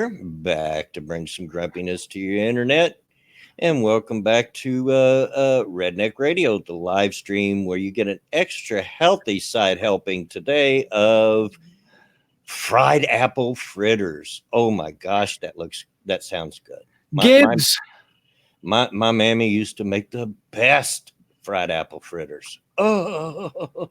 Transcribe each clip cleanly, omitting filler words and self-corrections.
back to bring some grumpiness to your internet. And welcome back to Redneck Radio, the live stream where you get an extra healthy side helping today of fried apple fritters. Oh my gosh, that sounds good. Gibbs. My mammy used to make the best fried apple fritters. Oh,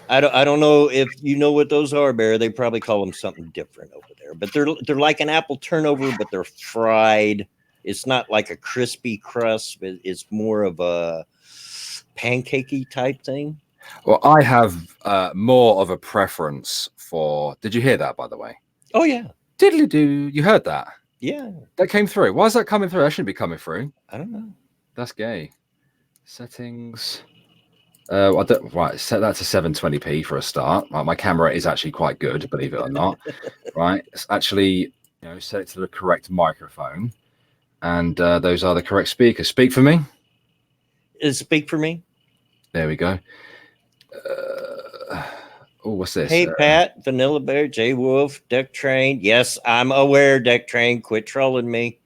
I don't know if you know what those are, Bear. They probably call them something different over there, but they're like an apple turnover, but they're fried. It's not like a crispy crust, but it's more of a pancakey type thing. Well, I have more of a preference for. Did you hear that, by the way? Oh yeah, diddly do. You heard that? Yeah, that came through. Why is that coming through? That shouldn't be coming through. I don't know. That's gay. Settings. Right, set that to 720p for a start. My camera is actually quite good, believe it or not. Right, it's actually set it to the correct microphone, and those are the correct speakers. Speak for me. Speak for me. There we go. Oh, what's this? Hey, Pat, Vanilla Bear, J Wolf, Deck Train. Yes, I'm aware, Deck Train. Quit trolling me.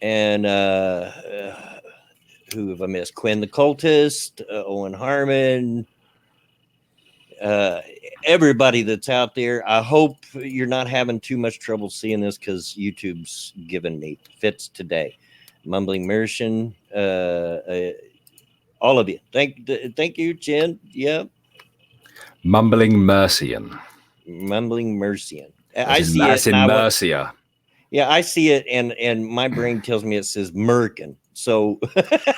And who have I missed? Quinn the Cultist, Owen Harmon, everybody that's out there. I hope you're not having too much trouble seeing this because YouTube's giving me fits today. Mumbling Mercian, all of you. Thank you, Jen. Yeah. Mumbling Mercian. Mumbling Mercian. I see it. In Mercia. Yeah, I see it, and my brain tells me it says Merkin. So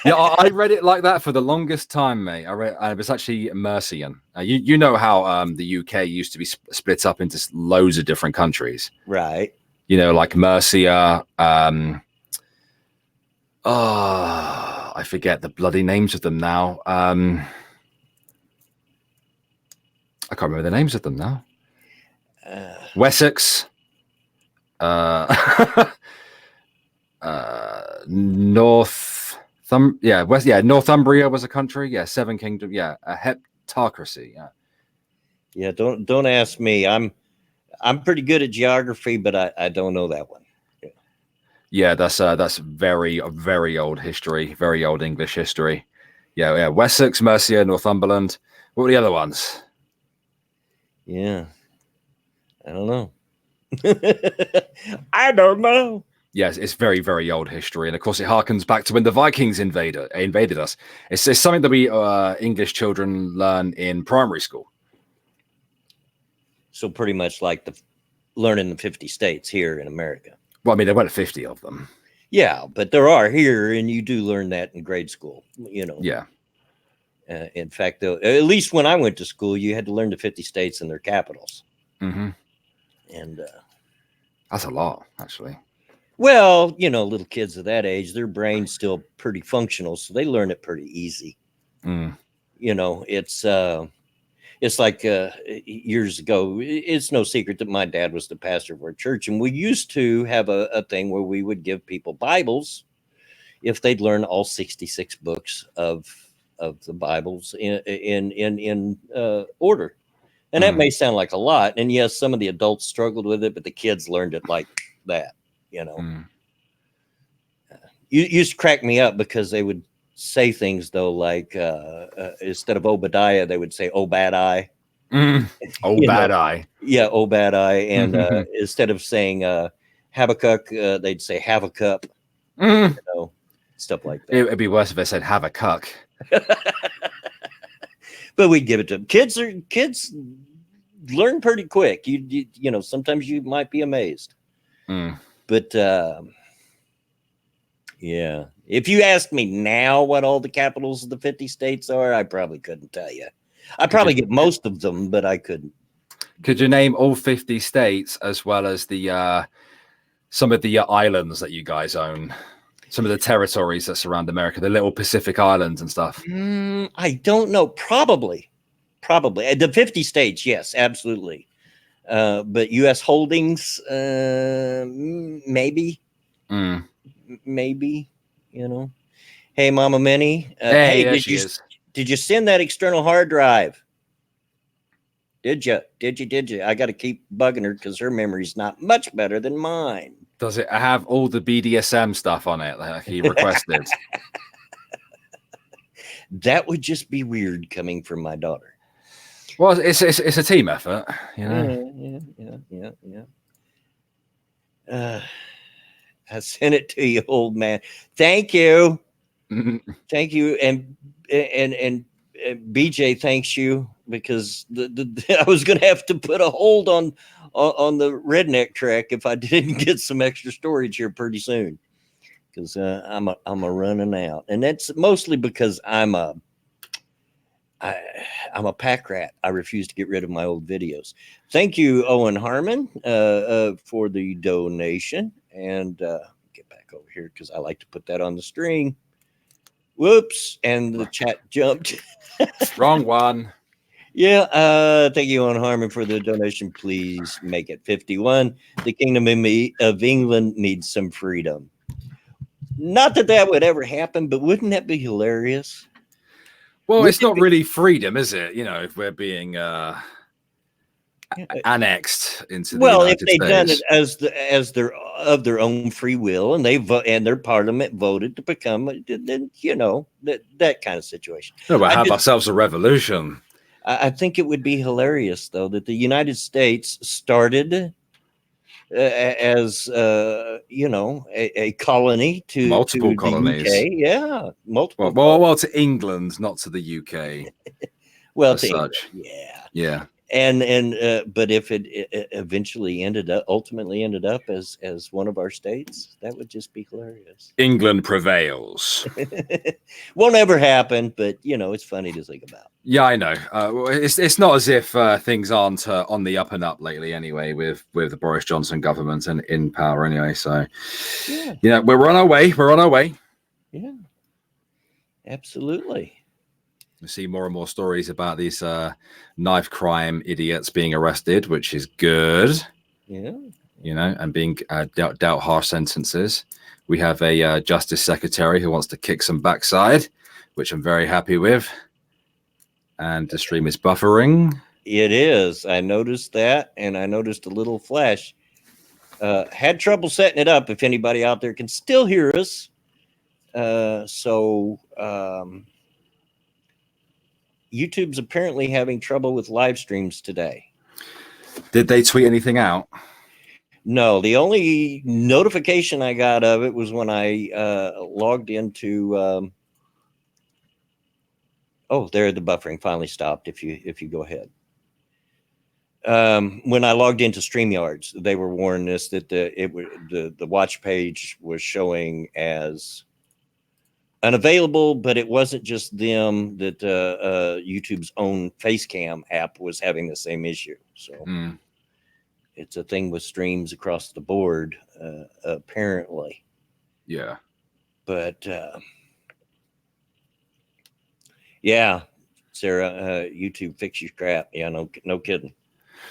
yeah, I read it like that for the longest time, mate. It was actually Mercian. You know how the UK used to be split up into loads of different countries, right? Like Mercia. I forget the bloody names of them now. I can't remember the names of them now. Wessex. Northumbria was a country. Yeah, Seven Kingdom. Yeah, a heptocracy. Yeah. Don't ask me. I'm pretty good at geography, but I don't know that one. Yeah, that's very old history, very old English history. Yeah. Wessex, Mercia, Northumberland. What were the other ones? Yeah, I don't know. I don't know. Yes, it's very, very old history, and of course, it harkens back to when the Vikings invaded us. It's something that we English children learn in primary school. So pretty much like learning the 50 states here in America. Well, I mean, there weren't 50 of them. Yeah, but there are here, and you do learn that in grade school. Yeah. In fact, though, at least when I went to school, you had to learn the 50 states and their capitals. Mm-hmm. And that's a lot, actually. Well, little kids of that age, their brain's still pretty functional, so they learn it pretty easy. Mm. It's like years ago. It's no secret that my dad was the pastor of our church, and we used to have a thing where we would give people Bibles if they'd learn all 66 books of the Bibles in order. And that may sound like a lot. And yes, some of the adults struggled with it, but the kids learned it like that. You used to crack me up because they would say things though, like instead of Obadiah, they would say Obadiah. Obadiah. Yeah, Obadiah. And instead of saying Habakkuk, they'd say Habakkuk. Stuff like that. It'd be worse if they said Habakkuk. But we'd give it to them. Kids learn pretty quick. You sometimes you might be amazed. But yeah, if you asked me now what all the capitals of the 50 states are, I probably couldn't tell you. I probably get most of them, but I couldn't. Could you name all 50 states as well as the some of the islands that you guys own? Some of the territories that surround America, the little Pacific islands and stuff. I don't know. Probably. The 50 states, yes, absolutely. But U.S. holdings, maybe. Maybe, Hey, Mama Minnie. Hey, did you send that external hard drive? Did you? Did you? I got to keep bugging her because her memory's not much better than mine. Does it have all the BDSM stuff on it that he requested? That would just be weird coming from my daughter. Well, it's a team effort, you know. Yeah. I sent it to you, old man. Thank you. Thank you. And BJ thanks you, because I was going to have to put a hold on the Redneck track if I didn't get some extra storage here pretty soon, because I'm a running out, and that's mostly because I'm a pack rat. I refuse to get rid of my old videos. Thank you, Owen Harmon, for the donation. And get back over here because I like to put that on the string. Whoops. And the chat jumped. Wrong one. Yeah. Thank you, Owen Harmon, for the donation. Please make it 51. The Kingdom of England needs some freedom. Not that would ever happen, but wouldn't that be hilarious? Well, it's not really freedom, is it? You know, if we're being annexed into the United if they've done States. it as their own free will, and and their parliament voted to become, then that kind of situation. No, but have ourselves a revolution. I think it would be hilarious, though, that the United States started as a colony to multiple colonies. UK. Yeah, multiple. Well, to England, not to the UK. Well, to such. Yeah. And but if it eventually ultimately ended up as one of our states, that would just be hilarious. England prevails. Won't ever happen, but it's funny to think about. Yeah, I know. It's not as if things aren't on the up and up lately, anyway, with the Boris Johnson government and in power, anyway. So, we're on our way. We're on our way. Yeah, absolutely. We see more and more stories about these knife crime idiots being arrested, which is good. Yeah. And being dealt harsh sentences. We have a justice secretary who wants to kick some backside, which I'm very happy with. And the stream is buffering. It is. I noticed that, and I noticed a little flash. Had trouble setting it up. If anybody out there can still hear us, YouTube's apparently having trouble with live streams today. Did they tweet anything out? No, the only notification I got of it was when I logged into. There the buffering finally stopped. If you go ahead. When I logged into StreamYards, they were warning us that the watch page was showing as unavailable, but it wasn't just them, that YouTube's own Facecam app was having the same issue. So it's a thing with streams across the board, apparently. Yeah. But yeah, Sarah, YouTube, fix your crap. Yeah, no kidding.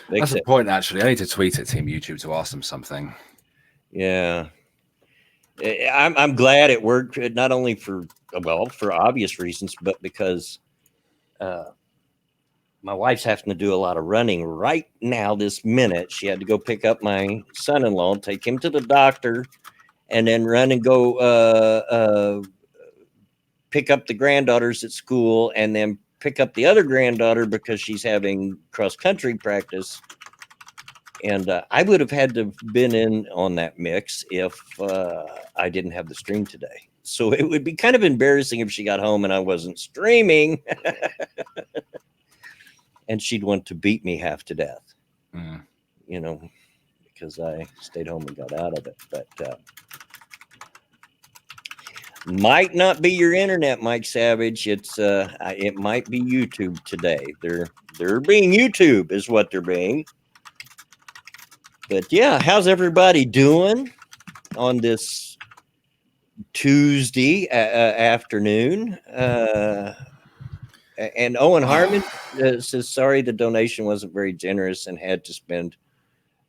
That's the point, actually. I need to tweet at Team YouTube to ask them something. Yeah. I'm glad it worked, not only for obvious reasons, but because my wife's having to do a lot of running right now this minute. She had to go pick up my son-in-law, take him to the doctor, and then run and go pick up the granddaughters at school, and then pick up the other granddaughter because she's having cross-country practice. And I would have had to have been in on that mix if I didn't have the stream today. So it would be kind of embarrassing if she got home and I wasn't streaming. And she'd want to beat me half to death, because I stayed home and got out of it. But might not be your internet, Mike Savage. It might be YouTube today. They're being YouTube is what they're being. But yeah, how's everybody doing on this Tuesday afternoon? And Owen Harmon says, sorry, the donation wasn't very generous and had to spend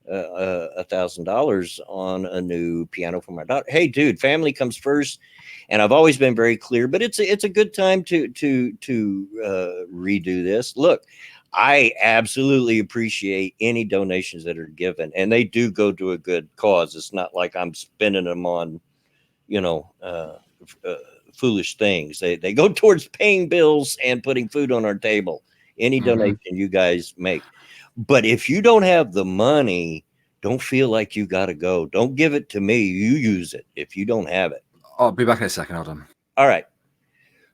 $1,000 on a new piano for my daughter. Hey, dude, family comes first. And I've always been very clear, but it's a good time to redo this. Look, I absolutely appreciate any donations that are given, and they do go to a good cause. It's not like I'm spending them on, you know, foolish things. They go towards paying bills and putting food on our table. Any donation you guys make. But if you don't have the money, don't feel like you got to go. Don't give it to me. You use it if you don't have it. I'll be back in a second. Hold on. All right.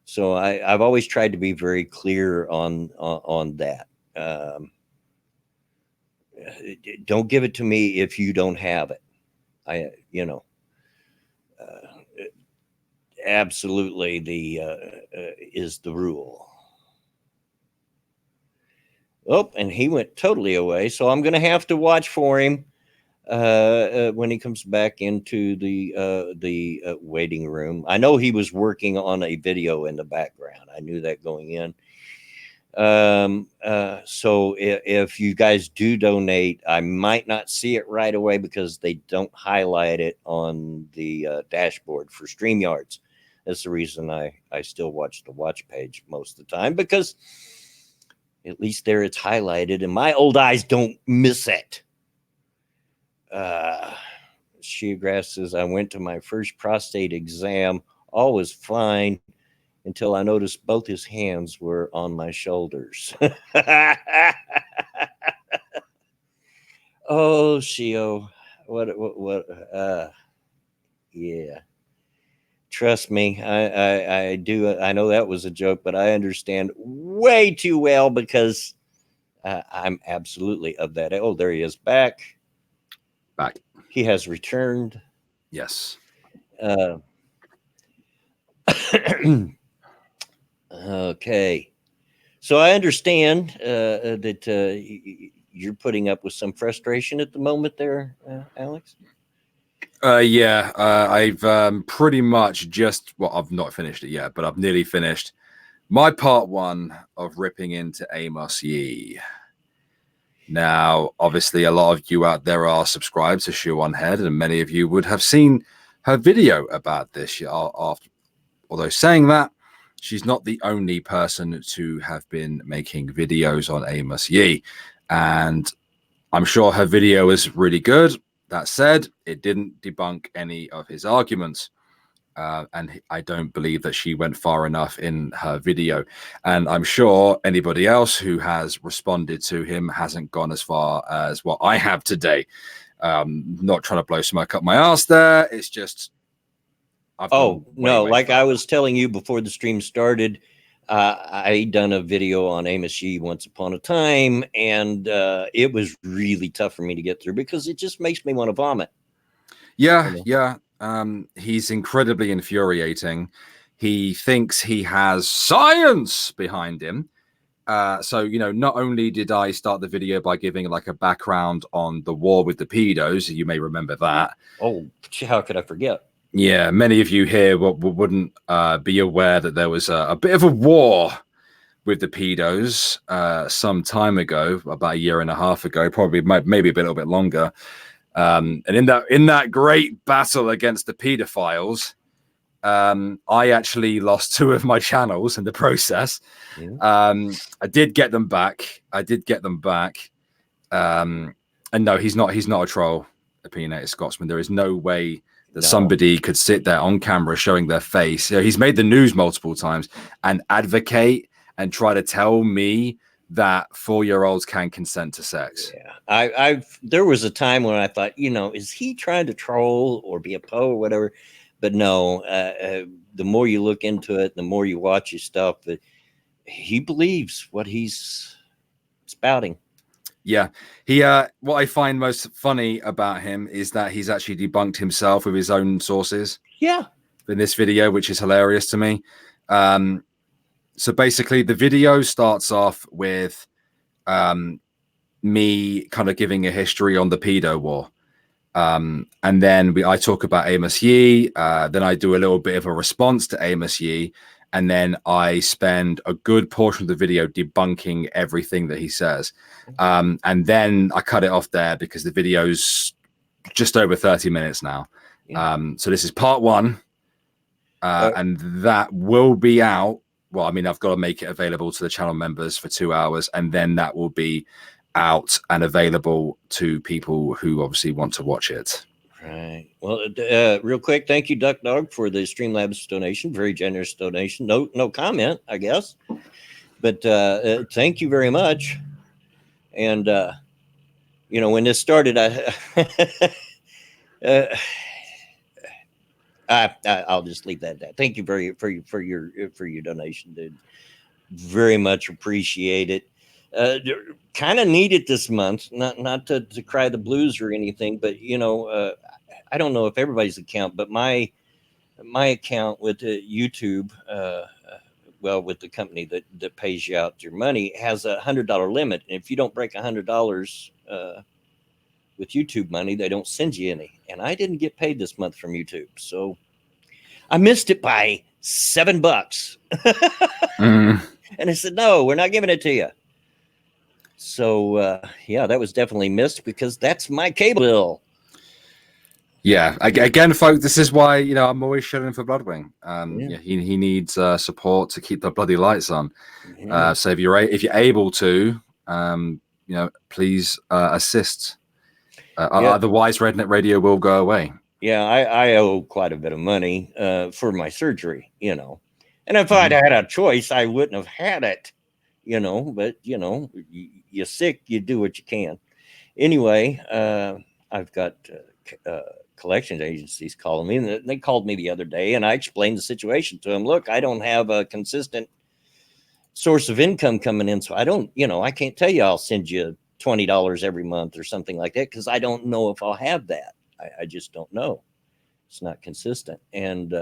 So I've always tried to be very clear on that. Don't give it to me if you don't have it. Absolutely is the rule. Oh, and he went totally away. So I'm going to have to watch for him when he comes back into the waiting room. I know he was working on a video in the background. I knew that going in. So if you guys do donate, I might not see it right away because they don't highlight it on the dashboard for StreamYards. That's the reason I still watch the watch page most of the time, because at least there it's highlighted and my old eyes don't miss it. Sheagrass says, I went to my first prostate exam. All was fine until I noticed both his hands were on my shoulders. Oh, Shio. What, yeah. Trust me, I do. I know that was a joke, but I understand way too well because I'm absolutely of that. Oh, there he is back. He has returned. Yes. Okay. So I understand that you're putting up with some frustration at the moment there, Alex. Yeah, I've pretty much I've not finished it yet, but I've nearly finished my part 1 of ripping into Amos Yee. Now, obviously, a lot of you out there are subscribed to Shoe on Head, and many of you would have seen her video about this. Although saying that, she's not the only person to have been making videos on Amos Yee, and I'm sure her video is really good. That said, it didn't debunk any of his arguments. And I don't believe that she went far enough in her video. And I'm sure anybody else who has responded to him hasn't gone as far as what I have today. Not trying to blow smoke up my ass there. It's just... Like I was telling you before the stream started, I done a video on Amos Yee once upon a time, and it was really tough for me to get through because it just makes me want to vomit. Yeah. He's incredibly infuriating. He thinks he has science behind him. So, not only did I start the video by giving like a background on the war with the pedos, you may remember that. Oh, how could I forget? Yeah, many of you here wouldn't be aware that there was a bit of a war with the pedos some time ago, about 1.5 years ago, probably maybe a little bit longer. And in that great battle against the pedophiles, I actually lost 2 of my channels in the process. Yeah. I did get them back. And no, he's not a troll, Opinionated Scotsman. There is no way that somebody could sit there on camera showing their face. He's made the news multiple times and advocate and try to tell me that 4-year-olds can consent to sex. Yeah, there was a time when I thought, is he trying to troll or be a po or whatever? But no, the more you look into it, the more you watch his stuff, he believes what he's spouting. Yeah, what I find most funny about him is that he's actually debunked himself with his own sources. Yeah, in this video, which is hilarious to me. So basically, the video starts off with me kind of giving a history on the pedo war, and then I talk about Amos Yee. Then I do a little bit of a response to Amos Yee. And then I spend a good portion of the video debunking everything that he says. And then I cut it off there because the video's just over 30 minutes now. Yeah. So this is part 1. And that will be out well, I mean, I've got to make it available to the channel members for 2 hours, and then that will be out and available to people who obviously want to watch it. Right. Well, real quick, thank you, Duck Dog, for the Streamlabs donation. Very generous donation. No comment, I guess. But thank you very much. And when this started, I'll just leave that at that. Thank you for your donation, dude. Very much appreciate it. Kind of need it this month, not to cry the blues or anything, but I don't know if everybody's account, but my account with YouTube, with the company that pays you out your money, has a $100 limit, and if you don't break $100 with YouTube money, they don't send you any. And I didn't get paid this month from YouTube, so I missed it by $7. And I said, no, we're not giving it to you. So yeah, that was definitely missed because that's my cable bill. Yeah, again, folks, this is why I'm always shilling for Bloodwing. He needs support to keep the bloody lights on. Yeah. So if you're able to, please assist. Otherwise, Redneck Radio will go away. Yeah, I owe quite a bit of money for my surgery, and if I'd had a choice, I wouldn't have had it, But you're sick, you do what you can. Anyway, I've got collection agencies calling me, and they called me the other day, and I explained the situation to them. Look, I don't have a consistent source of income coming in, so I don't, I can't tell you I'll send you $20 every month or something like that, because I don't know if I'll have that. I just don't know. It's not consistent. And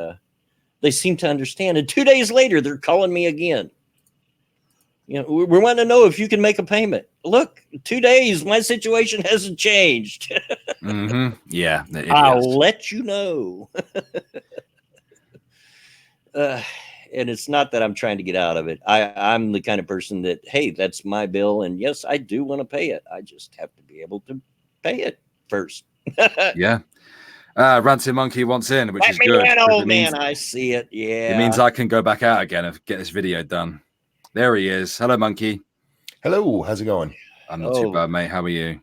they seem to understand. And 2 days later, they're calling me again. We're wanting to know if you can make a payment. Look, 2 days, my situation hasn't changed. Yeah. I'll let you know. And it's not that I'm trying to get out of it. I'm the kind of person that, hey, that's my bill. And yes, I do want to pay it. I just have to be able to pay it first. Yeah. Ranting Monkey wants in, which is good. Old man, I see it. Yeah. It means I can go back out again and get this video done. There he is. Hello, Monkey. Hello. How's it going? I'm not too bad, mate. How are you?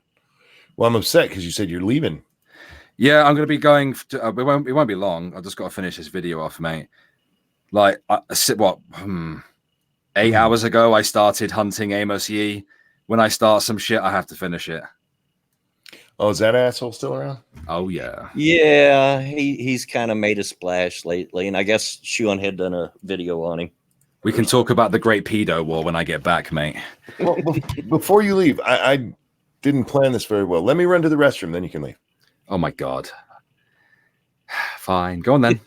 Well, I'm upset because you said you're leaving. Yeah, I'm going to be going. It won't be long. I just got to finish this video off, mate. Like, 8 hours ago, I started hunting Amos Yee. When I start some shit, I have to finish it. Oh, is that asshole still around? Oh, yeah. Yeah, he's kind of made a splash lately, and I guess Sean had done a video on him. We can talk about the Great Pedo War when I get back, mate. Well, before you leave, I didn't plan this very well. Let me run to the restroom, then you can leave. Oh, my God. Fine. Go on, then.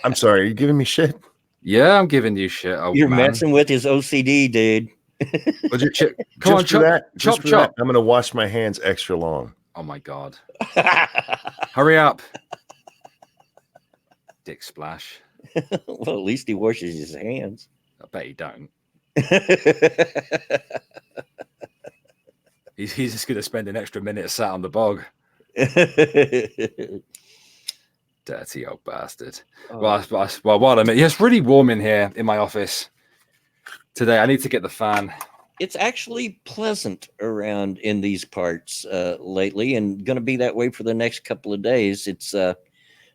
I'm sorry. Are you giving me shit? Yeah, I'm giving you shit. Oh, You're messing with his OCD, dude. Come on, chop. I'm going to wash my hands extra long. Oh, my God. Hurry up. Dick splash. Well, at least he washes his hands. I bet he don't. He's just going to spend an extra minute sat on the bog. Dirty old bastard. Oh. Well, while I'm it's really warm in here in my office today. I need to get the fan. It's actually pleasant around in these parts lately, and going to be that way for the next couple of days. It's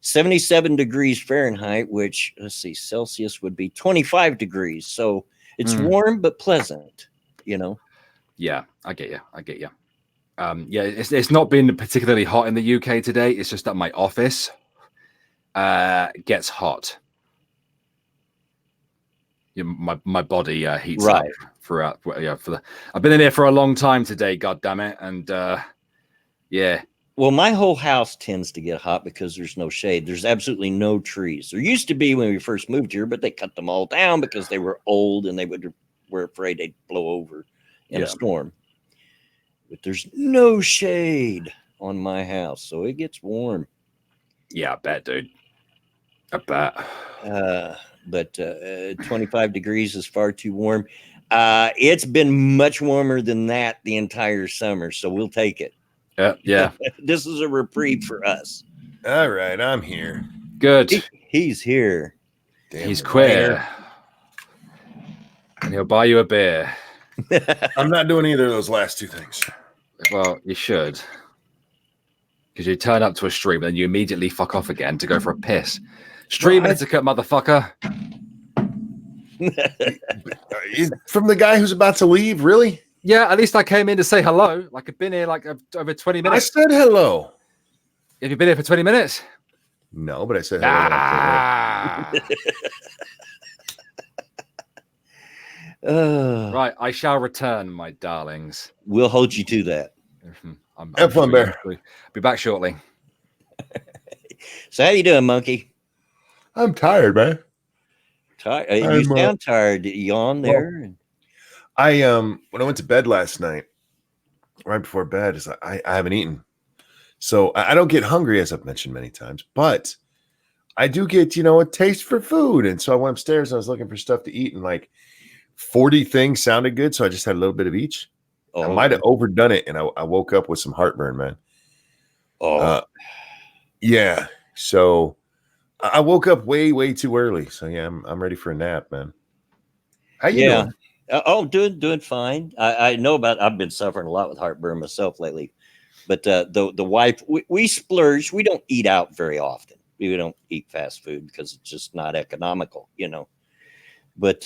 77 degrees Fahrenheit, which, let's see, Celsius would be 25 degrees. So it's warm but pleasant, Yeah, I get you. Yeah, it's not been particularly hot in the UK today. It's just that my office gets hot. My body heats up throughout. Yeah, I've been in here for a long time today. God damn it! And yeah. Well, my whole house tends to get hot because there's no shade. There's absolutely no trees. There used to be when we first moved here, but they cut them all down because they were old and they were afraid they'd blow over in a storm. But there's no shade on my house, so it gets warm. Yeah, I bet, dude. I bet. But 25 degrees is far too warm. It's been much warmer than that the entire summer, so we'll take it. Yeah. This is a reprieve for us. All right, I'm here. Good. He's here. Damn, he's queer. and he'll buy you a beer. I'm not doing either of those last two things. Well, you should. Because you turn up to a stream and then you immediately fuck off again to go for a piss. Stream etiquette, motherfucker. From the guy who's about to leave, really? Yeah, at least I came in to say hello. Like I've been here like over 20 I minutes. said hello. Have you been here for 20 minutes? No, but I said hello. Right, I shall return, my darlings. We'll hold you to that. Have fun, Bear. Be back shortly. So how you doing, Monkey? I'm tired, man. Tired? You sound tired. Yawn there. Well, when I went to bed last night, right before bed, is I haven't eaten, so I don't get hungry, as I've mentioned many times, but I do get a taste for food, and so I went upstairs and I was looking for stuff to eat, and like 40 things sounded good, so I just had a little bit of each. I might have overdone it, and I woke up with some heartburn, man. Yeah. So I woke up way too early. So yeah, I'm ready for a nap, man. How you doing? Doing fine. I know I've been suffering a lot with heartburn myself lately, but the wife, we splurge. We don't eat out very often. We don't eat fast food because it's just not economical, But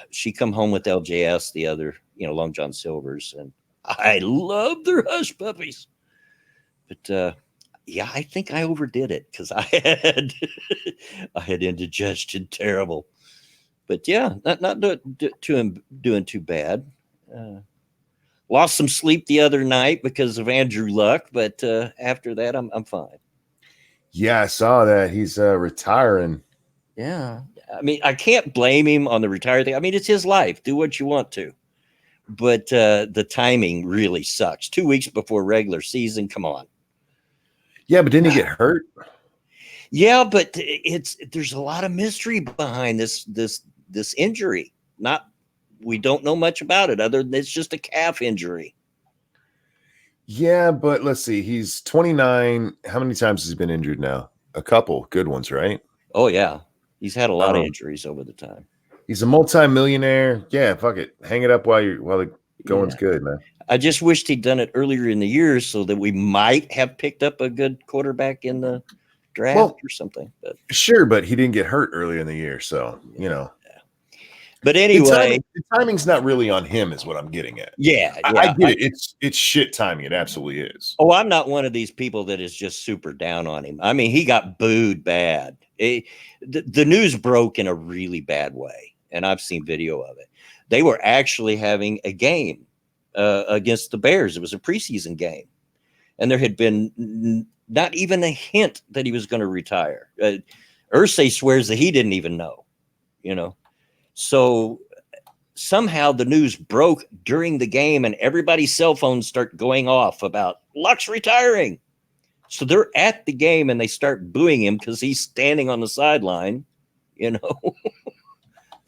she come home with LJS, the other, Long John Silver's, and I love their hush puppies. But yeah, I think I overdid it because I had indigestion terrible. But yeah, not doing too bad. Lost some sleep the other night because of Andrew Luck, but after that, I'm fine. Yeah, I saw that he's retiring. Yeah, I mean, I can't blame him on the retire thing. I mean, it's his life. Do what you want to. But the timing really sucks. 2 weeks before regular season. Come on. Yeah, but didn't he get hurt? Yeah, but there's a lot of mystery behind this injury. We don't know much about it other than it's just a calf injury. Yeah, but let's see. He's 29. How many times has he been injured now? A couple good ones, right? Oh yeah, he's had a lot of injuries over the time. He's a multi-millionaire. Yeah, fuck it. Hang it up while the going's good, man. I just wished he'd done it earlier in the year so that we might have picked up a good quarterback in the draft or something. But sure, but he didn't get hurt early in the year, so Yeah. But anyway, the timing's not really on him, is what I'm getting at. Yeah, I get it. It's shit timing. It absolutely is. Oh, I'm not one of these people that is just super down on him. I mean, he got booed bad. The news broke in a really bad way, and I've seen video of it. They were actually having a game against the Bears. It was a preseason game, and there had been not even a hint that he was going to retire. Irsay swears that he didn't even know, So somehow the news broke during the game, and everybody's cell phones start going off about Luck's retiring. So they're at the game and they start booing him because he's standing on the sideline, It's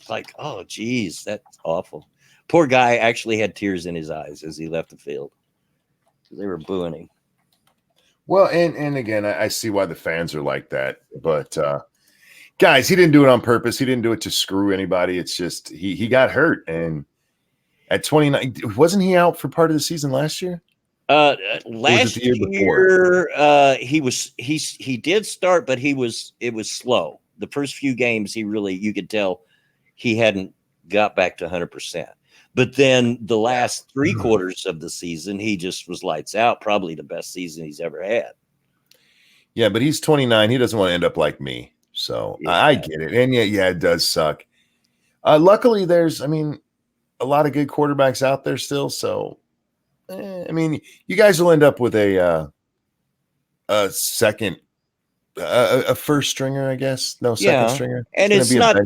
like, oh, geez, that's awful. Poor guy actually had tears in his eyes as he left the field. They were booing him. Well, and again, I see why the fans are like that. But, guys, he didn't do it on purpose. He didn't do it to screw anybody. It's just he got hurt. And at 29, wasn't he out for part of the season last year? Last year, he did start, but it was slow. The first few games, you could tell he hadn't got back to 100%. But then the last 3 quarters of the season, he just was lights out. Probably the best season he's ever had. Yeah, but he's 29. He doesn't want to end up like me. So I get it. And yeah, it does suck. Luckily, there's, a lot of good quarterbacks out there still. So, you guys will end up with a second, a first stringer, I guess. No, second stringer. And it's not,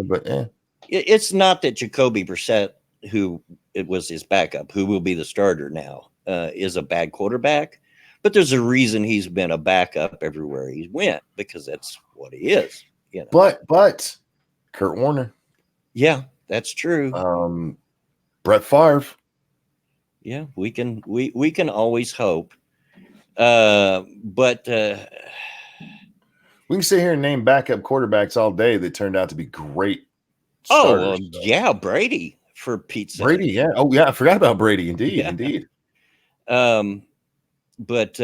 but it's not that Jacoby Brissett, who it was his backup, who will be the starter now, is a bad quarterback. But there's a reason he's been a backup everywhere he went, because that's what he is. But Kurt Warner. Yeah, that's true. Brett Favre. Yeah, we can always hope. But we can sit here and name backup quarterbacks all day that turned out to be great starters. Yeah, Brady for Pete's sake. Brady, yeah. Oh, yeah. I forgot about Brady. Indeed, Yeah. indeed. But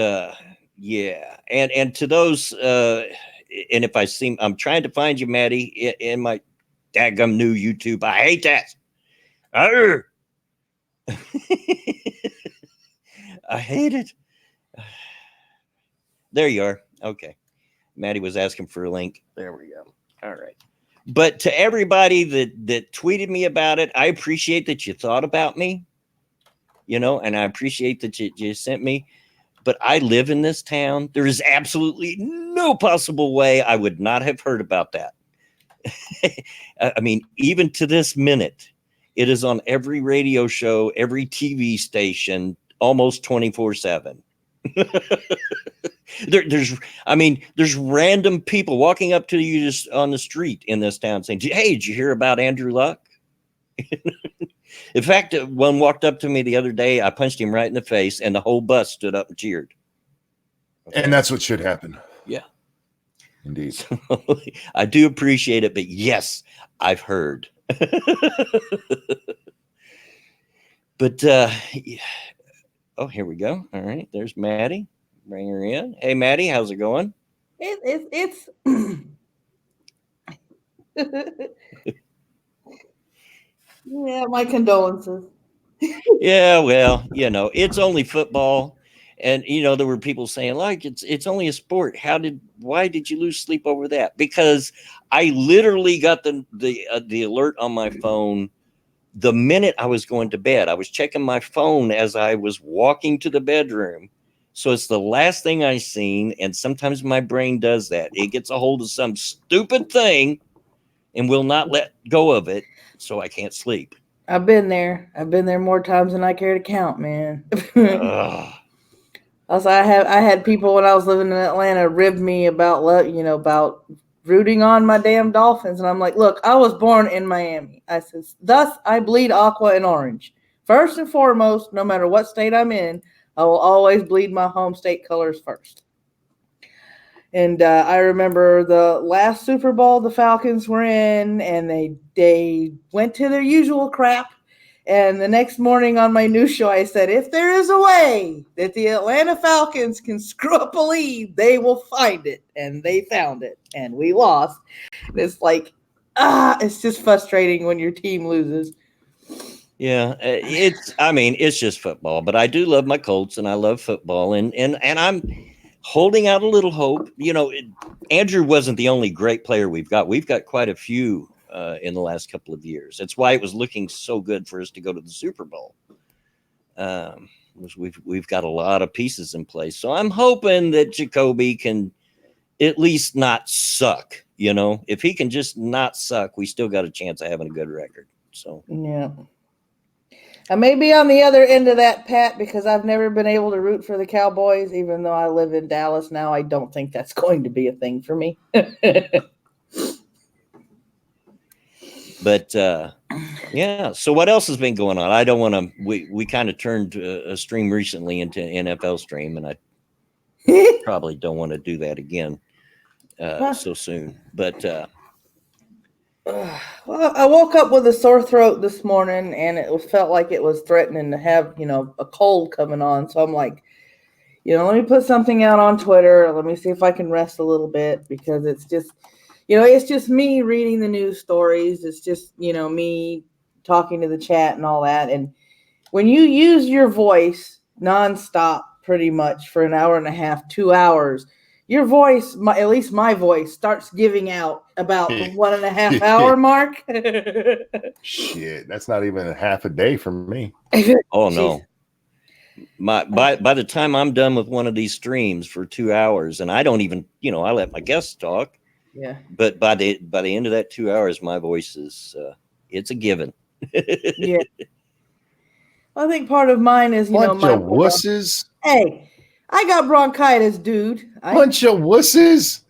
yeah, and to those, and if I seem, I'm trying to find you, Maddie, in my daggum new YouTube. I hate that. Arr! I hate it. There you are. Okay. Maddie was asking for a link. There we go. All right. But to everybody that tweeted me about it, I appreciate that you thought about me, and I appreciate that you sent me. But I live in this town. There is absolutely no possible way I would not have heard about that. I mean, even to this minute, it is on every radio show, every TV station, almost 24/7. There's random people walking up to you just on the street in this town saying, "Hey, did you hear about Andrew Luck?" In fact, one walked up to me the other day. I punched him right in the face, and the whole bus stood up and cheered. Okay. And that's what should happen. Yeah, indeed. So, I do appreciate it, but yes, I've heard. But oh, here we go. All right, there's Maddie. Bring her in. Hey, Maddie, how's it going? It's yeah, my condolences. Yeah, well, it's only football, and there were people saying like it's only a sport. Why did you lose sleep over that? Because I literally got the alert on my phone the minute I was going to bed. I was checking my phone as I was walking to the bedroom. So it's the last thing I seen, and sometimes my brain does that. It gets a hold of some stupid thing and will not let go of it, so I can't sleep. I've been there. I've been there more times than I care to count, man. Also, I had people when I was living in Atlanta rib me about about rooting on my damn Dolphins, and I'm like, look, I was born in Miami. I says, thus I bleed aqua and orange. First and foremost, no matter what state I'm in, I will always bleed my home state colors first. And I remember the last Super Bowl the Falcons were in, and they went to their usual crap. And the next morning on my news show, I said, if there is a way that the Atlanta Falcons can screw up a lead, they will find it. And they found it, and we lost. And it's like, it's just frustrating when your team loses. Yeah, it's just football, but I do love my Colts and I love football, and I'm holding out a little hope. Andrew wasn't the only great player we've got. We've got quite a few in the last couple of years. That's why it was looking so good for us to go to the Super Bowl. We've got a lot of pieces in place, so I'm hoping that Jacoby can at least not suck. If he can just not suck, we still got a chance of having a good record. So yeah. I may be on the other end of that, Pat, because I've never been able to root for the Cowboys, even though I live in Dallas now. I don't think that's going to be a thing for me. But yeah. So what else has been going on? I don't want to. We kind of turned a stream recently into NFL stream, and I probably don't want to do that again so soon. But well, I woke up with a sore throat this morning, and it felt like it was threatening to have, a cold coming on. So I'm like, let me put something out on Twitter. Let me see if I can rest a little bit, because it's just, it's just me reading the news stories. It's just, me talking to the chat and all that. And when you use your voice nonstop, pretty much for an hour and a half, 2 hours, your voice, at least my voice, starts giving out about the 1.5 hour mark. Shit, that's not even a half a day for me. Oh no. By the time I'm done with one of these streams for 2 hours, and I don't even, I let my guests talk. Yeah. But by the end of that 2 hours, my voice is it's a given. Yeah. I think part of mine is, bunch of wusses. Hey, I got bronchitis, dude. Bunch of wusses.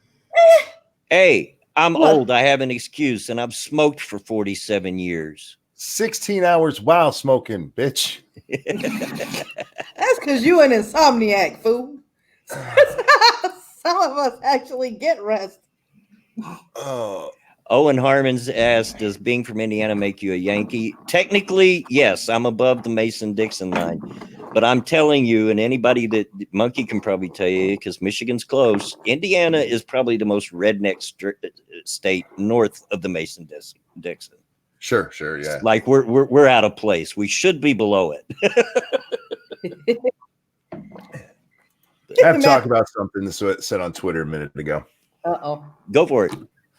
Hey, I'm old. I have an excuse, and I've smoked for 47 years. 16 hours while smoking, bitch. That's because you an insomniac, fool. Some of us actually get rest. Oh, Owen Harmon's asked, does being from Indiana make you a Yankee? Technically, yes, I'm above the Mason-Dixon line. But I'm telling you, and anybody that Monkey can probably tell you, because Michigan's close, Indiana is probably the most redneck state north of the Mason-Dixon. Sure, yeah. Like we're out of place. We should be below it. I have to talk about something that said on Twitter a minute ago. Uh-oh. Go for it.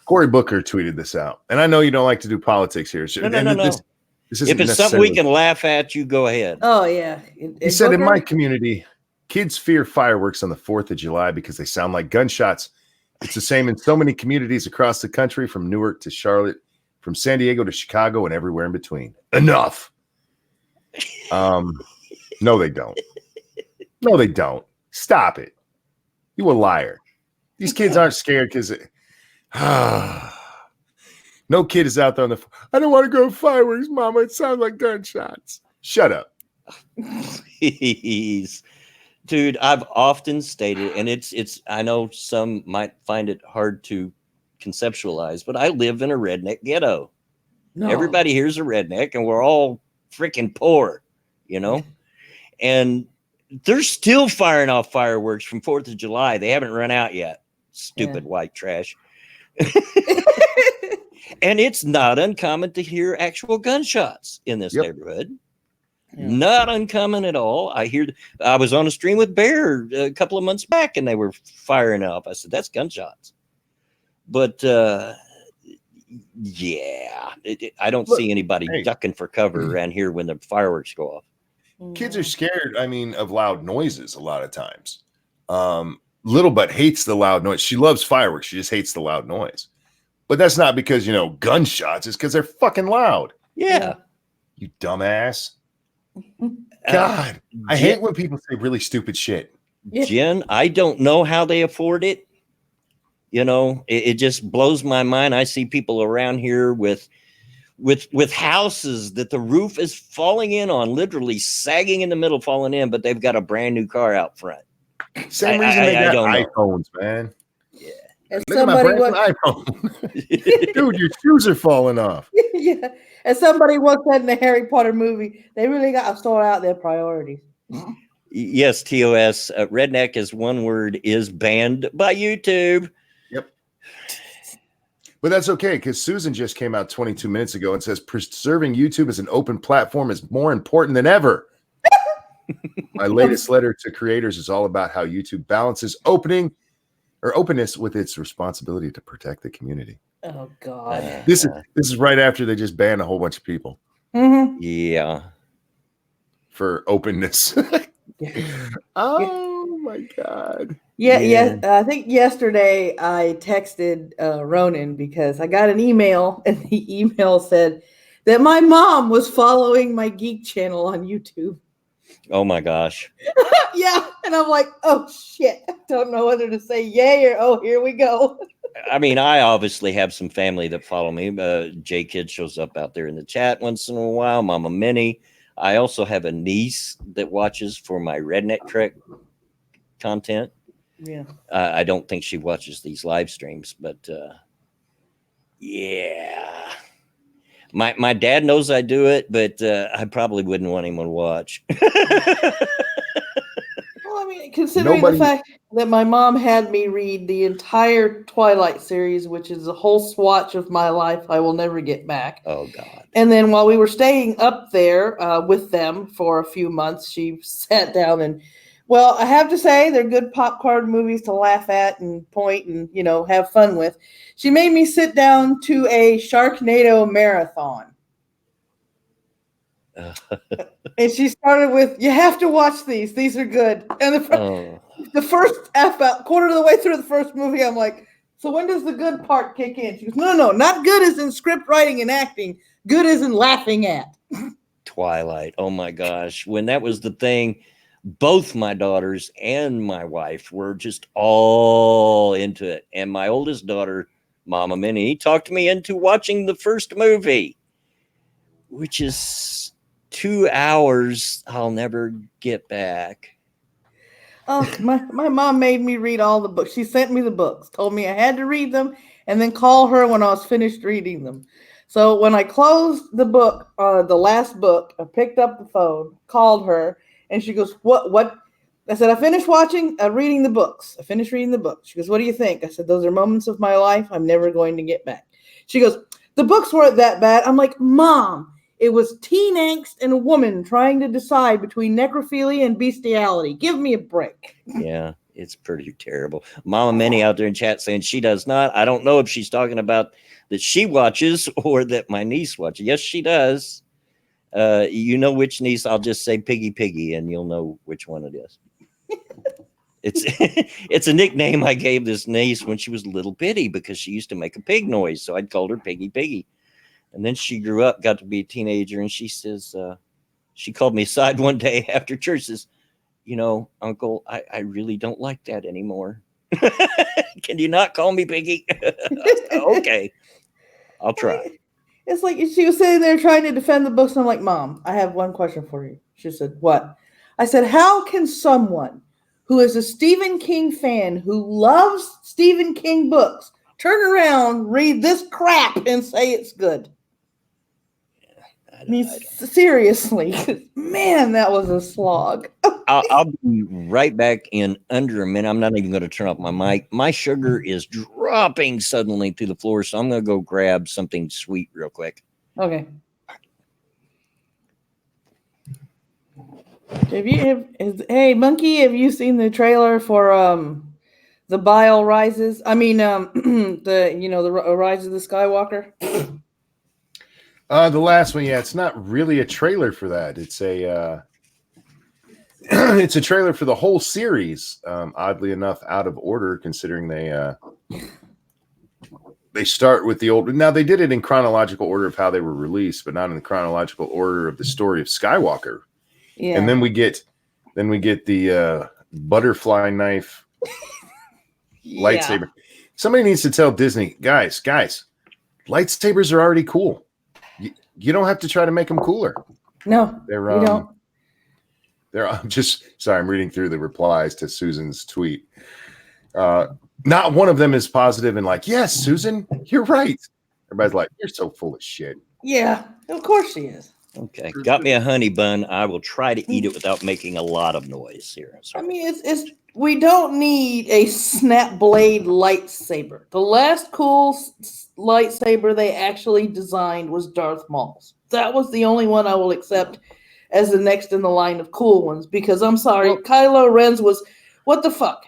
Cory Booker tweeted this out, and I know you don't like to do politics here. No. This If it's something we can laugh at, you go ahead. Oh, yeah. He said, in my community, kids fear fireworks on the 4th of July because they sound like gunshots. It's the same in so many communities across the country, from Newark to Charlotte, from San Diego to Chicago, and everywhere in between. Enough. No, they don't. No, they don't. Stop it. You a liar. These kids aren't scared because no kid is out there on the. I don't want to go to fireworks, Mama. It sounds like gunshots. Shut up. Please. Dude, I've often stated, and it's I know some might find it hard to conceptualize, but I live in a redneck ghetto. No. Everybody here's a redneck, and we're all freaking poor, you know? And they're still firing off fireworks from 4th of July. They haven't run out yet. Stupid white trash. And it's not uncommon to hear actual gunshots in this neighborhood. Yeah. Not uncommon at all. I was on a stream with Bear a couple of months back, and they were firing up. I said, that's gunshots. But I don't see anybody ducking for cover around here when the fireworks go off. Kids are scared, of loud noises a lot of times. Little Butt hates the loud noise. She loves fireworks. She just hates the loud noise. But that's not because, gunshots. It's because they're fucking loud. Yeah. You dumbass. God, I hate when people say really stupid shit. Jen, I don't know how they afford it. It just blows my mind. I see people around here with houses that the roof is falling in on, literally sagging in the middle, falling in, but they've got a brand new car out front. Same reason they got iPhones, man. Yeah. And somebody an iPhone. Dude, your shoes are falling off. Yeah. And somebody once said in the Harry Potter movie, they really got to sort out their priorities. Yes, TOS. Redneck is one word, is banned by YouTube. Yep. But that's okay, because Susan just came out 22 minutes ago and says preserving YouTube as an open platform is more important than ever. My latest letter to creators is all about how YouTube balances openness with its responsibility to protect the community. Oh God! This is right after they just banned a whole bunch of people. Mm-hmm. Yeah, for openness. Oh my God! Yeah. I think yesterday I texted Ronan because I got an email, and the email said that my mom was following my geek channel on YouTube. Oh my gosh. Yeah. And I'm like, oh shit. I don't know whether to say yay or oh, here we go. I obviously have some family that follow me. J Kid shows up out there in the chat once in a while. Mama Minnie. I also have a niece that watches for my Redneck Trek content. Yeah. I don't think she watches these live streams, but yeah. My dad knows I do it, but I probably wouldn't want him to watch. Well, considering the fact that my mom had me read the entire Twilight series, which is a whole swatch of my life I will never get back. Oh, God. And then while we were staying up there with them for a few months, she sat down and, well, I have to say they're good popcorn movies to laugh at and point and, have fun with. She made me sit down to a Sharknado marathon. And she started with, you have to watch these. These are good. And the first quarter of the way through the first movie, I'm like, so when does the good part kick in? She goes, no, not good as in script writing and acting. Good as in laughing at. Twilight. Oh, my gosh. When that was the thing, both my daughters and my wife were just all into it. And my oldest daughter, Mama Minnie, talked me into watching the first movie, which is 2 hours I'll never get back. Oh, my mom made me read all the books. She sent me the books, told me I had to read them, and then call her when I was finished reading them. So when I closed the book, the last book, I picked up the phone, called her, and she goes, What? I said, I finished reading the books. I finished reading the books. She goes, what do you think? I said, those are moments of my life I'm never going to get back. She goes, the books weren't that bad. I'm like, Mom, it was teen angst and a woman trying to decide between necrophilia and bestiality. Give me a break. Yeah, it's pretty terrible. Mama Minnie out there in chat saying she does not. I don't know if she's talking about that she watches or that my niece watches. Yes, she does. You know which niece? I'll just say Piggy, and you'll know which one it is. It's a nickname I gave this niece when she was little bitty because she used to make a pig noise. So I'd called her Piggy. And then she grew up, got to be a teenager, and she says, she called me aside one day after church, says, you know, Uncle, I really don't like that anymore. Can you not call me Piggy? Okay, I'll try. It's like she was sitting there trying to defend the books, and I'm like, Mom, I have one question for you. She said, what? I said, how can someone who is a Stephen King fan, who loves Stephen King books, turn around, read this crap, and say it's good? Seriously, man, that was a slog. I'll be right back in under a minute. I'm not even going to turn off my mic. My sugar is dropping suddenly to the floor, so I'm going to go grab something sweet real quick. Okay. Hey, Monkey, have you seen the trailer for the Bile Rises? I mean, the Rise of the Skywalker. The last one, yeah, it's not really a trailer for that. It's a it's a trailer for the whole series. Oddly enough, out of order, considering they start with the old. Now they did it in chronological order of how they were released, but not in the chronological order of the story of Skywalker. Yeah. And then we get the butterfly knife lightsaber. Somebody needs to tell Disney, guys, lightsabers are already cool. You don't have to try to make them cooler. No, you don't. I'm just sorry. I'm reading through the replies to Susan's tweet. Not one of them is positive and like, yes, Susan, you're right. Everybody's like, you're so full of shit. Yeah, of course she is. Okay, got me a honey bun. I will try to eat it without making a lot of noise here. I mean, it's we don't need a snap blade lightsaber. The last cool lightsaber they actually designed was Darth Maul's. That was the only one I will accept as the next in the line of cool ones, because I'm sorry, Kylo Ren's was what the fuck.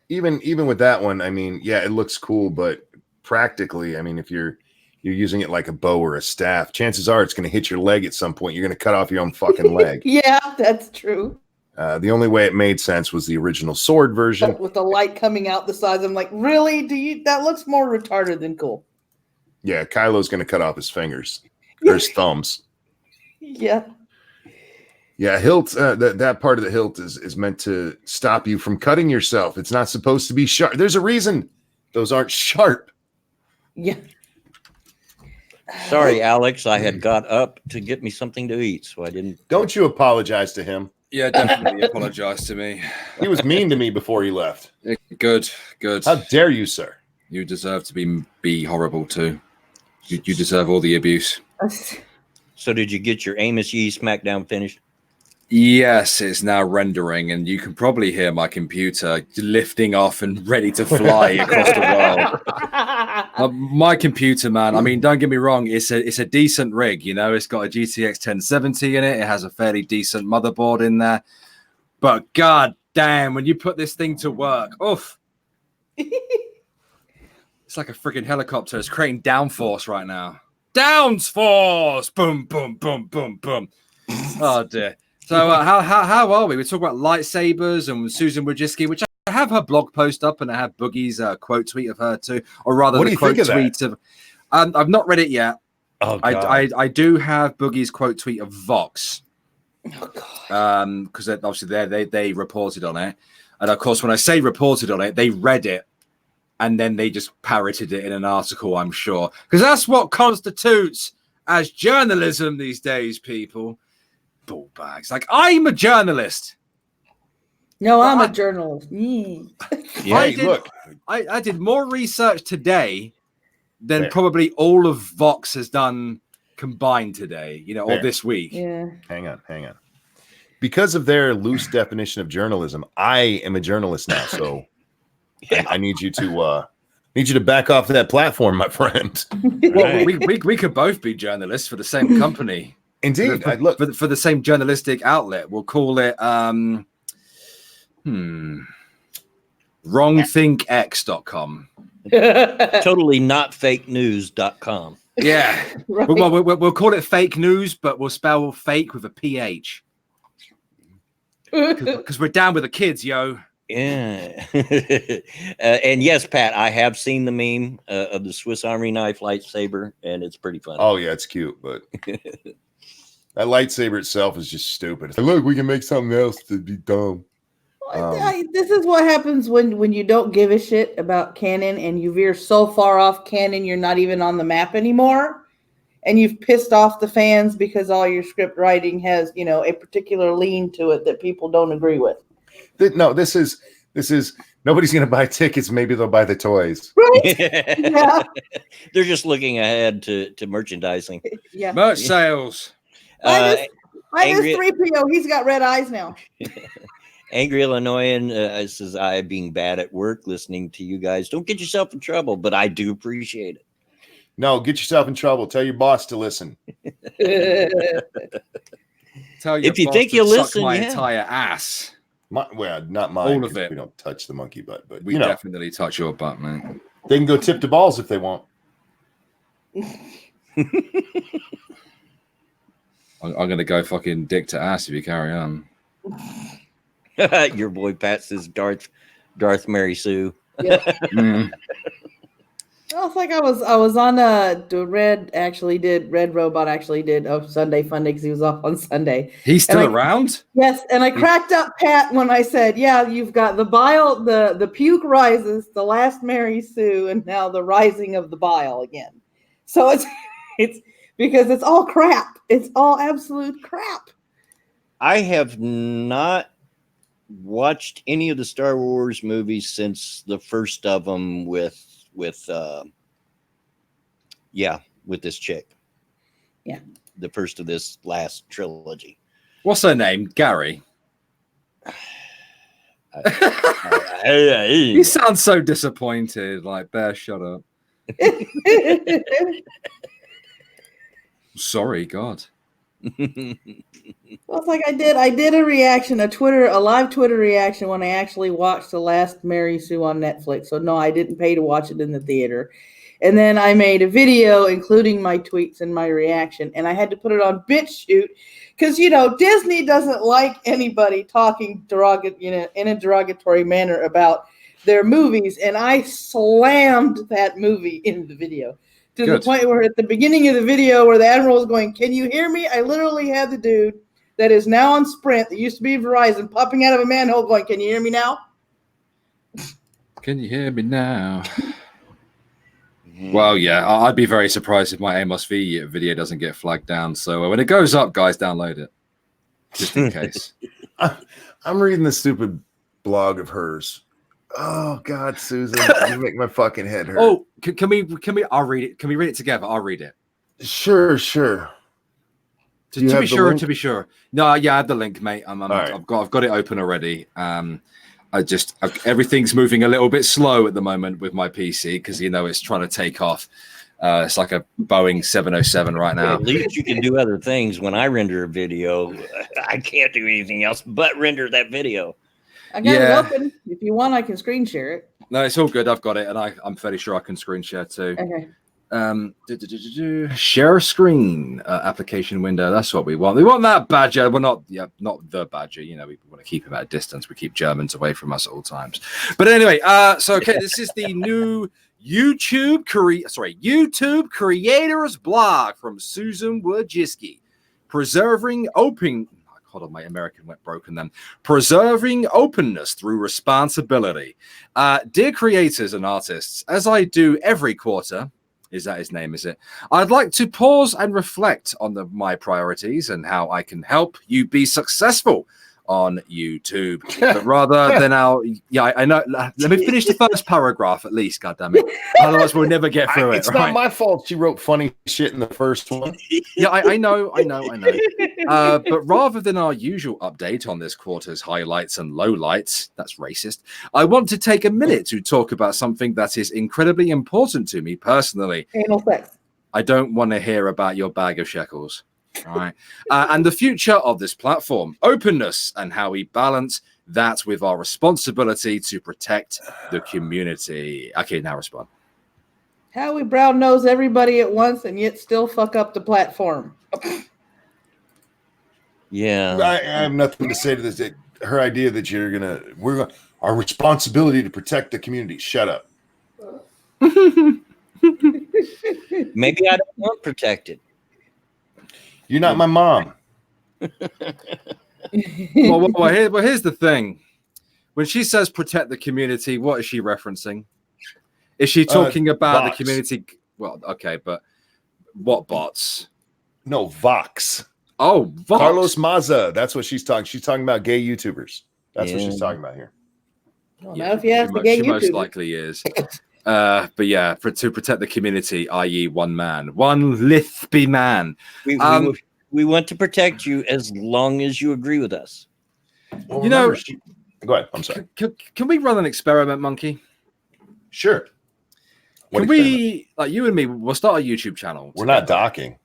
Even with that one, I mean, yeah, it looks cool, but practically, I mean, if you're using it like a bow or a staff, chances are it's going to hit your leg at some point. You're going to cut off your own fucking leg. Yeah, that's true. The only way it made sense was the original sword version. With the light coming out the sides, I'm like, really? That looks more retarded than cool. Yeah, Kylo's going to cut off his fingers or his thumbs. Yeah. Yeah, hilt. That part of the hilt is meant to stop you from cutting yourself. It's not supposed to be sharp. There's a reason those aren't sharp. Yeah. Sorry, Alex. I had got up to get me something to eat, so I didn't. Don't you apologize to him. Yeah, definitely apologize to me. He was mean to me before he left. Good. How dare you, sir? You deserve to be horrible too. You deserve all the abuse. So did you get your Amos Yee SmackDown finished? Yes, it's now rendering, and you can probably hear my computer lifting off and ready to fly across the world. My computer, man. I mean, don't get me wrong. It's a decent rig. You know, it's got a GTX 1070 in it. It has a fairly decent motherboard in there. But god damn, when you put this thing to work, oof! It's like a freaking helicopter. It's creating downforce right now. Downforce! Boom, boom, boom, boom, boom. Oh dear. So how are we? We talk about lightsabers and Susan Wojcicki, which I have her blog post up, and I have Boogie's quote tweet of her too, or rather the quote tweet of. I've not read it yet. Oh, God. I do have Boogie's quote tweet of Vox. Oh God. Because obviously they reported on it, and of course when I say reported on it, they read it, and then they just parroted it in an article. I'm sure, because that's what constitutes as journalism these days, people. Ball bags. Like, I'm a journalist. No, I'm Well, a journalist. Mm. Yeah. Hey, look. I did more research today than There. probably all of Vox has done combined today, or There. this week. Yeah. Hang on. Because of their loose definition of journalism, I am a journalist now. So I need you to back off that platform, my friend. Well, Right. we could both be journalists for the same company. Indeed. For, Look, for the same journalistic outlet. We'll call it wrongthinkx.com. Totally not fake news.com. Yeah. Right. We'll call it fake news, but we'll spell fake with a PH. Because we're down with the kids, yo. Yeah. And yes, Pat, I have seen the meme of the Swiss Army knife lightsaber, and it's pretty funny. oh yeah, it's cute, but that lightsaber itself is just stupid. Look, we can make something else to be dumb. This is what happens when you don't give a shit about canon and you veer so far off canon you're not even on the map anymore, and you've pissed off the fans because all your script writing has a particular lean to it that people don't agree with. No, this is nobody's gonna buy tickets. Maybe they'll buy the toys. Right? Yeah. They're just looking ahead to merchandising. Yeah. Merch sales. Minus Angry- 3PO. He's got red eyes now. Angry Illinoisan says, I being bad at work listening to you guys. Don't get yourself in trouble, but I do appreciate it. No, get yourself in trouble. Tell your boss to listen. Tell your If you boss think to you'll suck listen, my yeah. entire ass. Well, not mine. All of 'cause it. We don't touch the monkey butt, but We definitely touch your butt, man. they can go tip the balls if they want. I'm going to go fucking dick to ass if you carry on. Your boy Pat says Darth MarySue. Yeah. Mm. Well, it's like I was on Red Robot actually did a Sunday Fun Day because he was off on Sunday. He's still And around? Yes, and I cracked up Pat when I said, yeah, you've got the bile, the puke rises, the last Mary Sue, and now the rising of the bile again. So it's because it's all crap. It's all absolute crap. I have not watched any of the Star Wars movies since the first of them with this chick. Yeah. The first of this last trilogy. What's her name? Gary. You sound so disappointed. Like, Bear, shut up. Sorry, God. Well, it's like I did a reaction, a live Twitter reaction when I actually watched the last Mary Sue on Netflix. So no, I didn't pay to watch it in the theater. And then I made a video including my tweets and my reaction, and I had to put it on BitChute because Disney doesn't like anybody talking in a derogatory manner about their movies, and I slammed that movie in the video. To Good. the point where at the beginning of the video where the Admiral was going, can you hear me? I literally had the dude that is now on Sprint, that used to be Verizon, popping out of a manhole going, can you hear me now? Can you hear me now? Well, yeah, I'd be very surprised if my Amos Yee video doesn't get flagged down. So when it goes up, guys, download it. Just in case. I'm reading the stupid blog of hers. Oh God, Susan, you make my fucking head hurt. Oh, can we? I'll read it. Can we read it together? I'll read it. Sure. To be sure. No, yeah, I have the link, mate. Right. I've got it open already. Everything's moving a little bit slow at the moment with my PC because it's trying to take off. It's like a Boeing 707 right now. At least you can do other things. When I render a video, I can't do anything else but render that video. I got it open. If you want, I can screen share it. No, it's all good. I've got it, and I'm fairly sure I can screen share too. Okay. Share screen application window. That's what we want. We want that badger. We're not the badger. We want to keep him at a distance. We keep Germans away from us at all times. But anyway, this is the new YouTube creators blog from Susan Wojcicki, preserving my American went broken then. Preserving openness through responsibility. Dear creators and artists, as I do every quarter, is that his name, is it? I'd like to pause and reflect on my priorities and how I can help you be successful. on YouTube. But rather than I know. Let me finish the first paragraph at least, goddammit. Otherwise, we'll never get through it. It's not my fault she wrote funny shit in the first one. Yeah, I know. But rather than our usual update on this quarter's highlights and lowlights, that's racist, I want to take a minute to talk about something that is incredibly important to me personally. Anal sex. I don't want to hear about your bag of shekels. All right. And the future of this platform, openness, and how we balance that with our responsibility to protect the community. Okay, now respond. How we brown nose everybody at once and yet still fuck up the platform. Yeah. I have nothing to say to this. Her idea that our responsibility to protect the community. Shut up. Maybe I don't want protected. You're not my mom. Well, here's the thing. When she says protect the community, what is she referencing? Is she talking about bots. the community? Well, okay, but what bots? No, Vox. Oh, Vox. Carlos Maza. That's what she's talking. She's talking about gay YouTubers. That's what she's talking about here. Well, now if you ask the gay she most YouTubers. likely is. But yeah, to protect the community, i.e., one Lithby man. We want to protect you as long as you agree with us. Well, You know- go ahead. I'm sorry. Can we run an experiment, Monkey? Sure. What Can we, like you and me, we'll start a YouTube channel. We're not docking.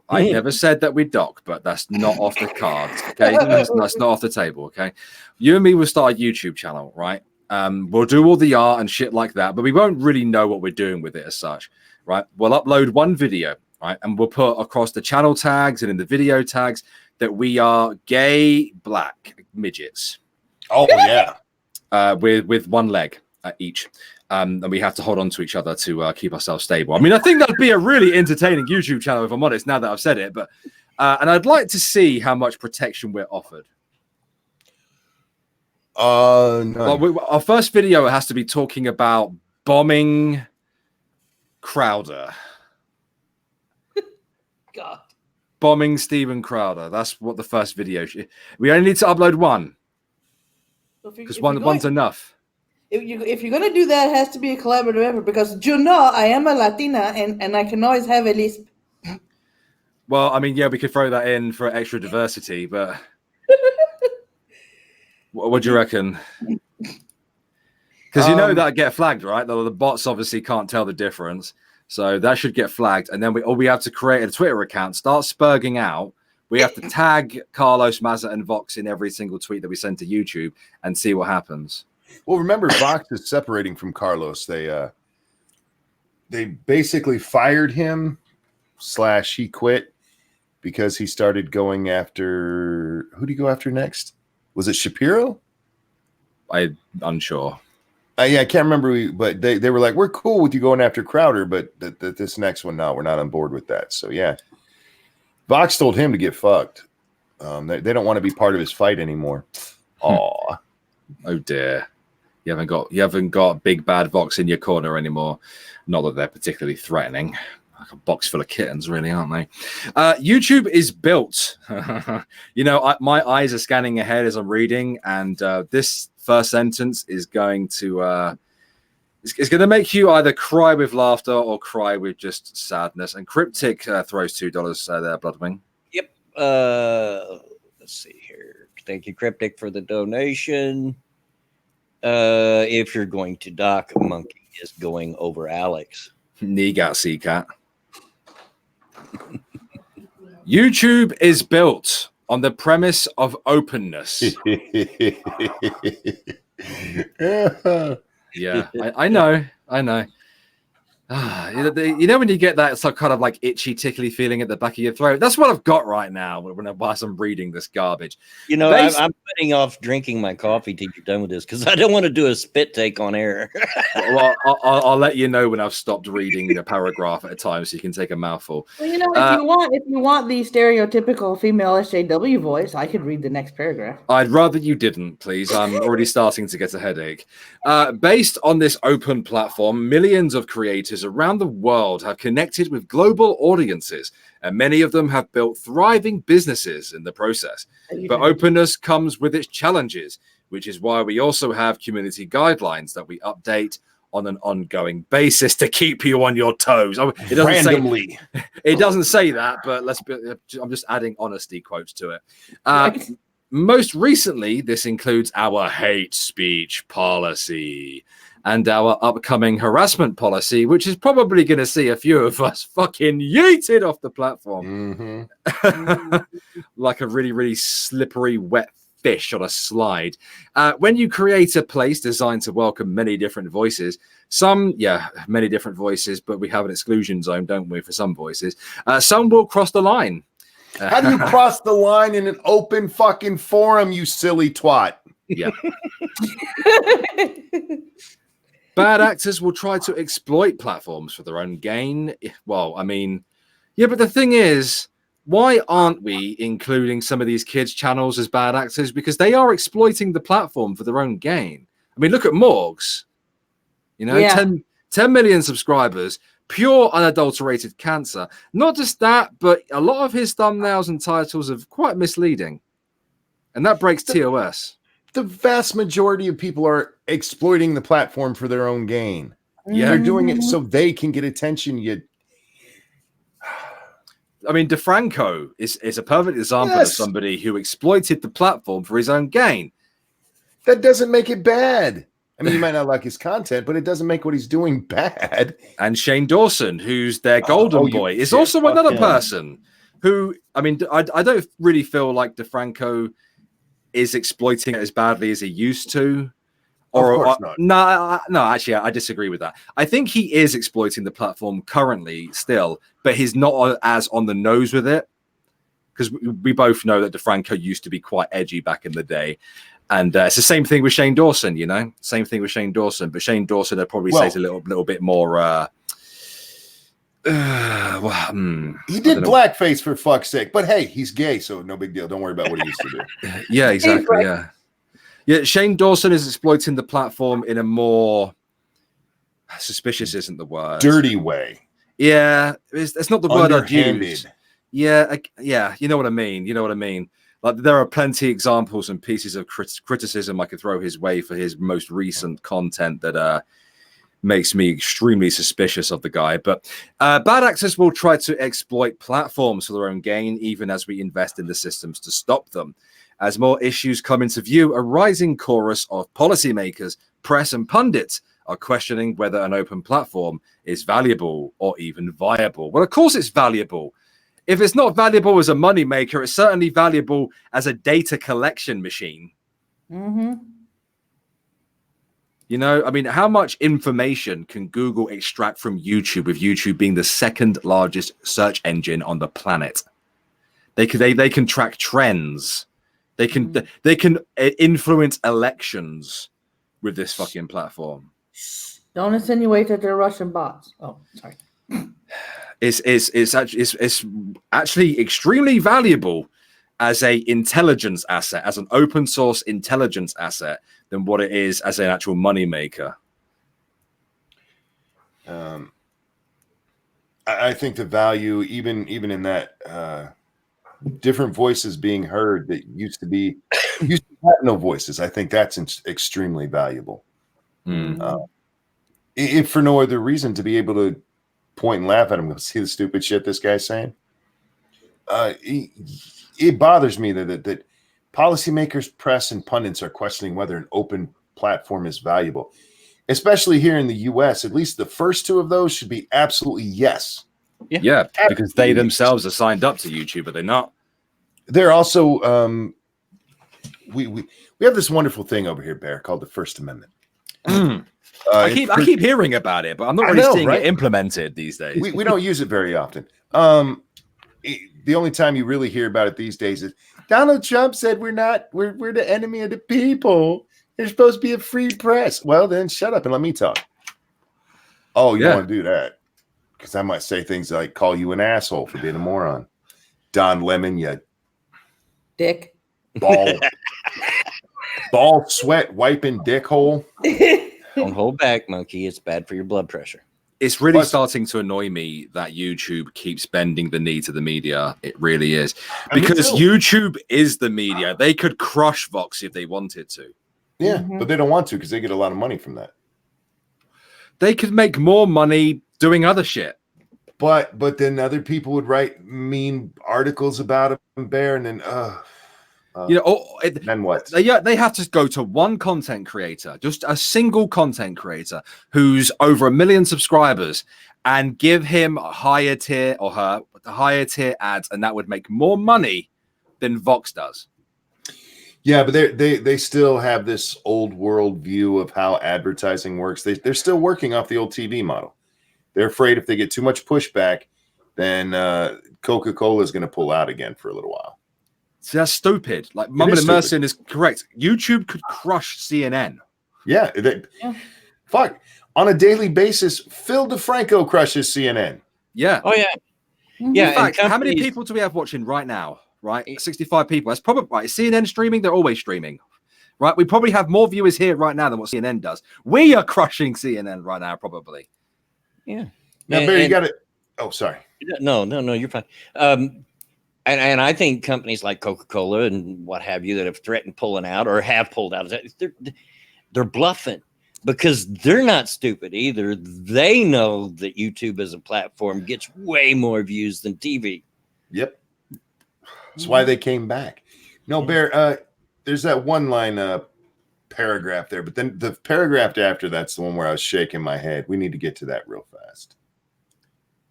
I never said that we dock, but that's not off the cards. Okay, that's not off the table. Okay, you and me will start a YouTube channel, right? We'll do all the art and shit like that, but we won't really know what we're doing with it as such, right? We'll upload one video, right, and we'll put across the channel tags and in the video tags that we are gay black midgets. Oh yeah. With one leg each. And we have to hold on to each other to keep ourselves stable. I mean, I think that'd be a really entertaining YouTube channel, if I'm honest, now that I've said it. But and I'd like to see how much protection we're offered. No. Our first video has to be talking about bombing Crowder. God. Bombing Stephen Crowder. That's what the first video. We only need to upload one because one's enough. If you're gonna do that, it has to be a collaborative effort because you know I am a Latina and I can always have at least. Well, I mean, yeah, we could throw that in for extra diversity, but what do you reckon? Because you know that get flagged, right? The bots obviously can't tell the difference, so that should get flagged. And then we have to create a Twitter account, start spurging out. We have to tag Carlos, Maza, and Vox in every single tweet that we send to YouTube and see what happens. Well, remember, Vox is separating from Carlos. They basically fired him / he quit because he started going after. Who did he go after next? Was it Shapiro? I'm unsure. Yeah, I can't remember. But they were like, we're cool with you going after Crowder, but this next one, no, we're not on board with that. So yeah, Vox told him to get fucked. They don't want to be part of his fight anymore. Aw. Oh dear. You haven't got big bad Vox in your corner anymore. Not that they're particularly threatening. Like a box full of kittens, really, aren't they? YouTube is built. My eyes are scanning ahead as I'm reading, and this first sentence is going to it's going to make you either cry with laughter or cry with just sadness. And Cryptic throws $2 there, Bloodwing. Yep. Let's see here. Thank you, Cryptic, for the donation. If you're going to dock, Monkey is going over Alex. Negat Seacat. YouTube is built on the premise of openness. Yeah, I know. You know when you get that kind of like itchy, tickly feeling at the back of your throat? That's what I've got right now whilst I'm reading this garbage. You know, I'm putting off drinking my coffee till you're done with this because I don't want to do a spit take on air. Well, I'll let you know when I've stopped reading the paragraph at a time so you can take a mouthful. Well, you know, if you want the stereotypical female SJW voice, I could read the next paragraph. I'd rather you didn't, please. I'm already starting to get a headache. Based on this open platform, millions of creators creators around the world have connected with global audiences, and many of them have built thriving businesses in the process. But openness comes with its challenges, which is why we also have community guidelines that we update on an ongoing basis to keep you on your toes. It doesn't Randomly. it doesn't say that, but I'm just adding honesty quotes to it. Most recently, this includes our hate speech policy and our upcoming harassment policy, which is probably going to see a few of us fucking yeeted off the platform. Like a really, really slippery, wet fish on a slide. When you create a place designed to welcome many different voices, many different voices, but we have an exclusion zone, don't we, for some voices. Some will cross the line. How do you cross the line in an open fucking forum, you silly twat? Yeah. Bad actors will try to exploit platforms for their own gain. Well, I mean, yeah, but the thing is, why aren't we including some of these kids' channels as bad actors? Because they are exploiting the platform for their own gain. I mean, look at Morgs. 10 million subscribers, pure unadulterated cancer. Not just that, but a lot of his thumbnails and titles are quite misleading. And that breaks TOS. The vast majority of people are exploiting the platform for their own gain. Yeah. They're doing it so they can get attention. I mean, DeFranco is a perfect example of somebody who exploited the platform for his own gain. That doesn't make it bad. I mean, you might not like his content, but it doesn't make what he's doing bad. And Shane Dawson, who's their golden boy, is also another person who, I mean, I don't really feel like DeFranco is exploiting it as badly as he used to. No, actually, I disagree with that. I think he is exploiting the platform currently still, but he's not as on the nose with it. Because we both know that DeFranco used to be quite edgy back in the day. And it's the same thing with Shane Dawson, Same thing with Shane Dawson. But Shane Dawson, I'd probably say, is a little bit more... he did blackface, for fuck's sake. But hey, he's gay, so no big deal. Don't worry about what he used to do. Yeah, exactly, Yeah, Shane Dawson is exploiting the platform in a more... Suspicious isn't the word. Dirty way. Yeah, it's not the word I'd use. Yeah, you know what I mean. Like, there are plenty examples and pieces of criticism I could throw his way for his most recent content that makes me extremely suspicious of the guy. But bad actors will try to exploit platforms for their own gain, even as we invest in the systems to stop them. As more issues come into view, a rising chorus of policymakers, press, and pundits are questioning whether an open platform is valuable or even viable. Well, of course it's valuable. If it's not valuable as a moneymaker, it's certainly valuable as a data collection machine. Mm-hmm. I mean, how much information can Google extract from YouTube, with YouTube being the second largest search engine on the planet? They can track trends. They can influence elections with this fucking platform. Don't insinuate that they're Russian bots. Oh, sorry. It's actually extremely valuable as a intelligence asset, as an open source intelligence asset, than what it is as an actual money maker. I think the value, even in that, different voices being heard that used to have no voices. I think that's extremely valuable. If for no other reason, to be able to point and laugh at him, go see the stupid shit this guy's saying. It bothers me that policymakers, press, and pundits are questioning whether an open platform is valuable, especially here in the U.S. At least the first two of those should be absolutely yes. Yeah, because they themselves are signed up to YouTube, are they not? They're also we have this wonderful thing over here, Bear, called the First Amendment. I keep hearing about it, but I'm not really seeing it implemented these days. We don't use it very often. The only time you really hear about it these days is Donald Trump said we're the enemy of the people. There's supposed to be a free press. Well, then shut up and let me talk. Oh, you want to do that? Because I might say things like call you an asshole for being a moron. Don Lemon, you dick. Ball sweat wiping dick hole. Don't hold back, monkey. It's bad for your blood pressure. It's really Plus- starting to annoy me that YouTube keeps bending the knee to the media. It really is. Me Because too. YouTube is the media. They could crush Vox if they wanted to. Yeah, Mhm. but they don't want to because they get a lot of money from that. They could make more money doing other shit. But then other people would write mean articles about him, Bear, and then then what? They have to go to one content creator, just a single content creator who's over 1 million subscribers, and give him a higher tier or her higher tier ads, and that would make more money than Vox does. Yeah, but they still have this old world view of how advertising works. They're still working off the old TV model. They're afraid if they get too much pushback, then Coca-Cola is going to pull out again for a little while. So that's stupid. Like Mummon and Merson is correct. YouTube could crush CNN. Yeah, fuck. On a daily basis, Phil DeFranco crushes CNN. Yeah. Oh yeah, Mhm. yeah. In fact, and how many companies- people do we have watching right now? Right, 65 people. That's probably right. CNN streaming. They're always streaming. Right, we probably have more viewers here right now than what CNN does. We are crushing CNN right now, probably. Yeah. Now, Barry, you got it. Oh, sorry. No, you're fine. And I think companies like Coca-Cola and what have you that have threatened pulling out or have pulled out, they're bluffing because they're not stupid either. They know that YouTube as a platform gets way more views than TV. Yep. That's why they came back. No, Bear, there's that one line paragraph there, but then the paragraph after that's the one where I was shaking my head. We need to get to that real fast.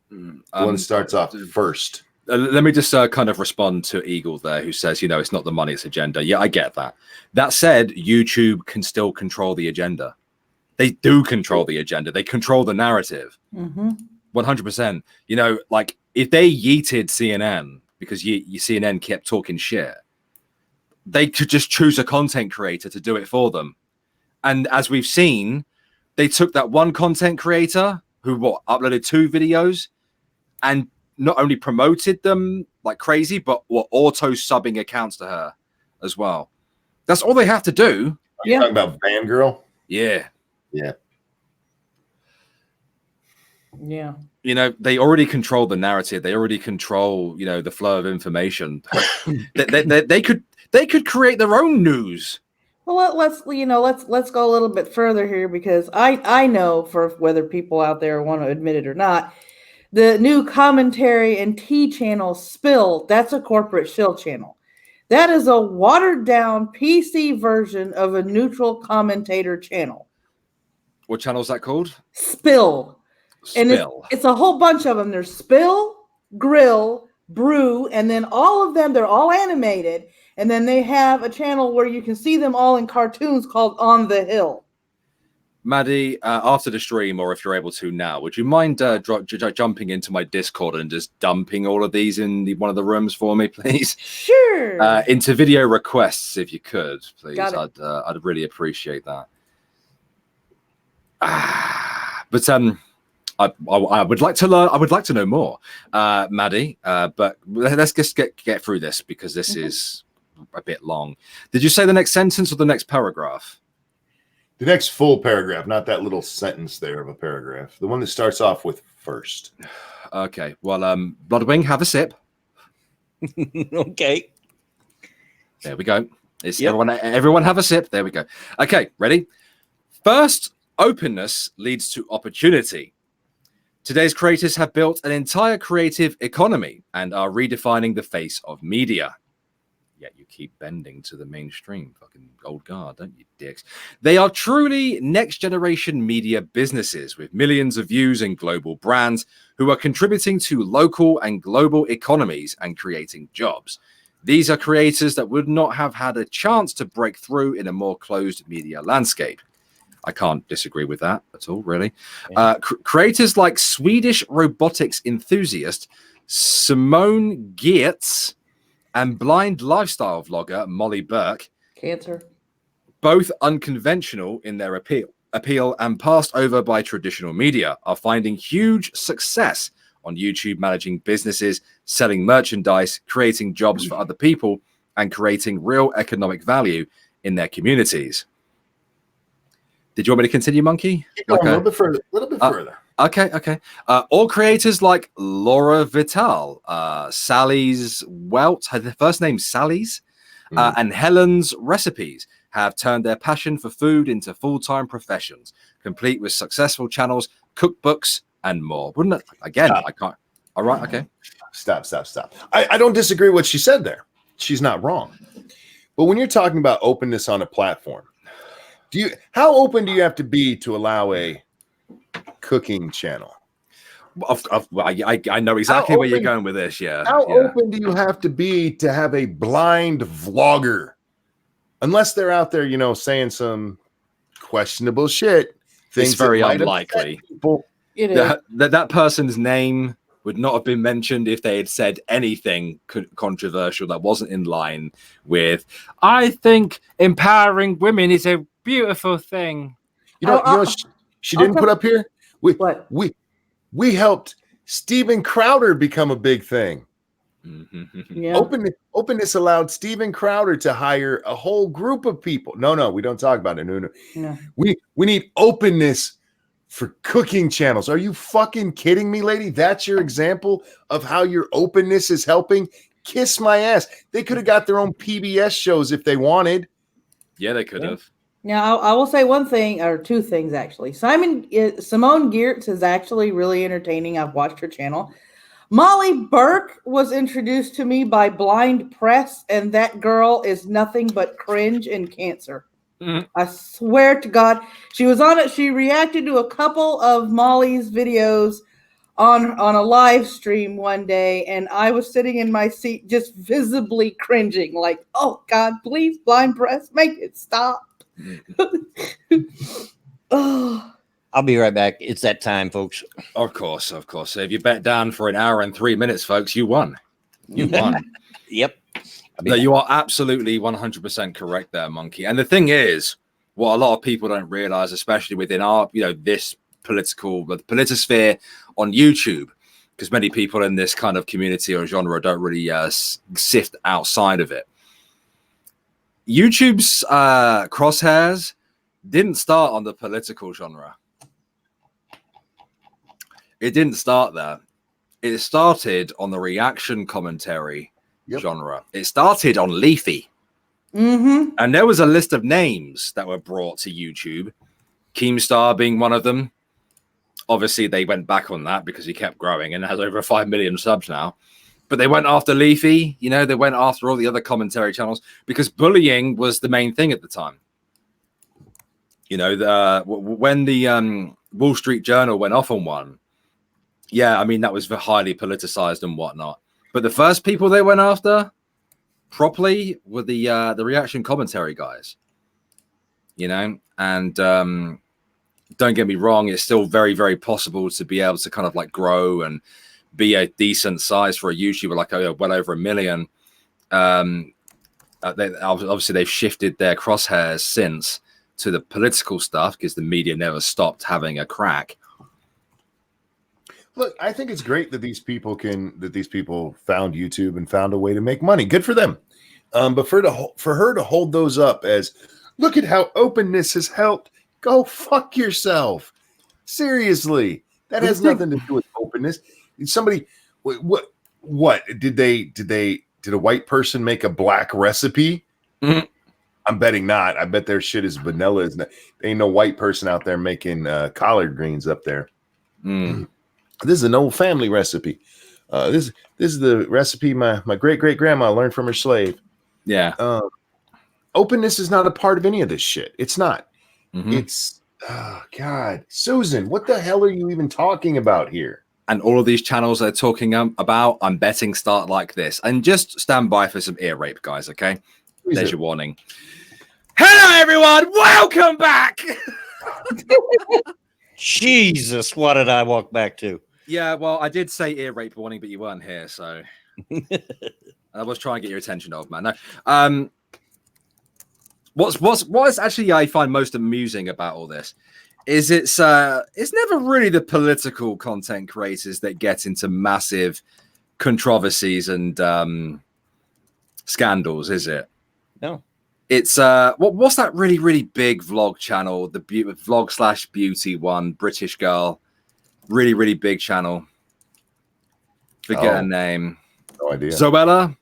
The one that starts off first. Let me just kind of respond to Eagle there, who says, it's not the money, it's agenda. Yeah, I get that. That said, YouTube can still control the agenda. They do control the agenda. They control the narrative. Mm-hmm. 100%. Like if they yeeted CNN because CNN kept talking shit, they could just choose a content creator to do it for them. And as we've seen, they took that one content creator who uploaded 2 videos and not only promoted them like crazy, but were auto subbing accounts to her as well. That's all they have to do. Are you talking about Fangirl? Yeah. Yeah. Yeah. They already control the narrative. They already control, the flow of information. they could create their own news. Well, let's go a little bit further here because I know for whether people out there want to admit it or not, the new commentary and T channel Spill, that's a corporate shill channel. That is a watered down PC version of a neutral commentator channel. What channel is that called? Spill. And Spill. it's a whole bunch of them. There's Spill, Grill, Brew, and then all of them, they're all animated. And then they have a channel where you can see them all in cartoons called On the Hill. Maddie, after the stream, or if you're able to now, would you mind jumping into my Discord and just dumping all of these in one of the rooms for me, please? Sure. Into video requests, if you could, please. Got it. I'd really appreciate that. But I would like to learn. I would like to know more, Maddie. But let's just get through this because this is a bit long. Did you say the next sentence or the next paragraph? The next full paragraph, not that little sentence there of a paragraph. The one that starts off with first. Okay. Well, Bloodwing, have a sip. Okay. There we go. Everyone have a sip. There we go. Okay, ready? First, openness leads to opportunity. Today's creators have built an entire creative economy and are redefining the face of media. Yet you keep bending to the mainstream, fucking old guard, don't you, dicks? They are truly next-generation media businesses with millions of views and global brands who are contributing to local and global economies and creating jobs. These are creators that would not have had a chance to break through in a more closed media landscape. I can't disagree with that at all, really. Yeah. Creators like Swedish robotics enthusiast Simone Geertz and blind lifestyle vlogger Molly Burke, Cancer. both unconventional in their appeal and passed over by traditional media, are finding huge success on YouTube, managing businesses, selling merchandise, creating jobs for other people, and creating real economic value in their communities. Did you want me to continue, Monkey? Keep going a little bit further. Okay. All creators like Laura Vital, Sally's Welt, her first name Sally's, and Helen's Recipes have turned their passion for food into full-time professions, complete with successful channels, cookbooks, and more. Wouldn't it? Again, I can't. All right, okay. Stop. I don't disagree with what she said there. She's not wrong. But when you're talking about openness on a platform, how open do you have to be to allow a cooking channel? I know exactly where you're going with this. Yeah. How open do you have to be to have a blind vlogger? Unless they're out there, saying some questionable shit. It's very unlikely. That person's name would not have been mentioned if they had said anything controversial that wasn't in line with, I think empowering women is a beautiful thing. She didn't put up here? We helped Steven Crowder become a big thing. Yeah. Openness allowed Steven Crowder to hire a whole group of people. No, we don't talk about it. No. We need openness for cooking channels. Are you fucking kidding me, lady? That's your example of how your openness is helping? Kiss my ass. They could have got their own PBS shows if they wanted. Yeah, they could have. Now, I will say one thing, or two things, actually. Simone Giertz is actually really entertaining. I've watched her channel. Molly Burke was introduced to me by Blind Press, and that girl is nothing but cringe and cancer. Mm-hmm. I swear to God. She was on it. She reacted to a couple of Molly's videos on a live stream one day, and I was sitting in my seat just visibly cringing, like, oh, God, please, Blind Press, make it stop. Oh. I'll be right back. It's that time, folks. Of course. So if you bet down for an hour and 3 minutes, folks, you won. Yep. No, you are absolutely 100% correct there, Monkey. And the thing is, what a lot of people don't realize, especially within our, this politisphere on YouTube, because many people in this kind of community or genre don't really sift outside of it. YouTube's crosshairs didn't start on the political genre. It didn't start there. It started on the reaction commentary genre. It started on Leafy. Mm-hmm. And there was a list of names that were brought to YouTube, Keemstar being one of them. Obviously, they went back on that because he kept growing and has over 5 million subs now. But they went after Leafy. They went after all the other commentary channels because bullying was the main thing at the time. When the Wall Street Journal went off on one, that was highly politicized and whatnot. But the first people they went after properly were the reaction commentary guys. And don't get me wrong, it's still very, very possible to be able to kind of like grow and be a decent size for a YouTuber, like well over 1 million. Obviously, they've shifted their crosshairs since to the political stuff because the media never stopped having a crack. Look, I think it's great that these people found YouTube and found a way to make money. Good for them. But for her to hold those up as, look at how openness has helped. Go fuck yourself. Seriously, that has nothing to do with openness. Somebody, what did a white person make a black recipe? Mm-hmm. I'm betting not. I bet their shit is vanilla. There ain't no white person out there making collard greens up there. Mm. This is an old family recipe. This is the recipe my great grandma learned from her slave. Yeah. Openness is not a part of any of this shit. It's not. Mm-hmm. It's God, Susan, what the hell are you even talking about here? And all of these channels they're talking about, I'm betting start like this. And just stand by for some ear rape, guys. Okay, there's your warning. Hello, everyone. Welcome back. Jesus, what did I walk back to? Yeah, well, I did say ear rape warning, but you weren't here, so I was trying to get your attention, old man. No, what is actually I find most amusing about all this is it's never really the political content creators that get into massive controversies and scandals, is it? No. It's what's that really, really big vlog channel, the vlog/beauty one, British girl. really, really big channel. Forget her Oh. name. No idea. Zoella.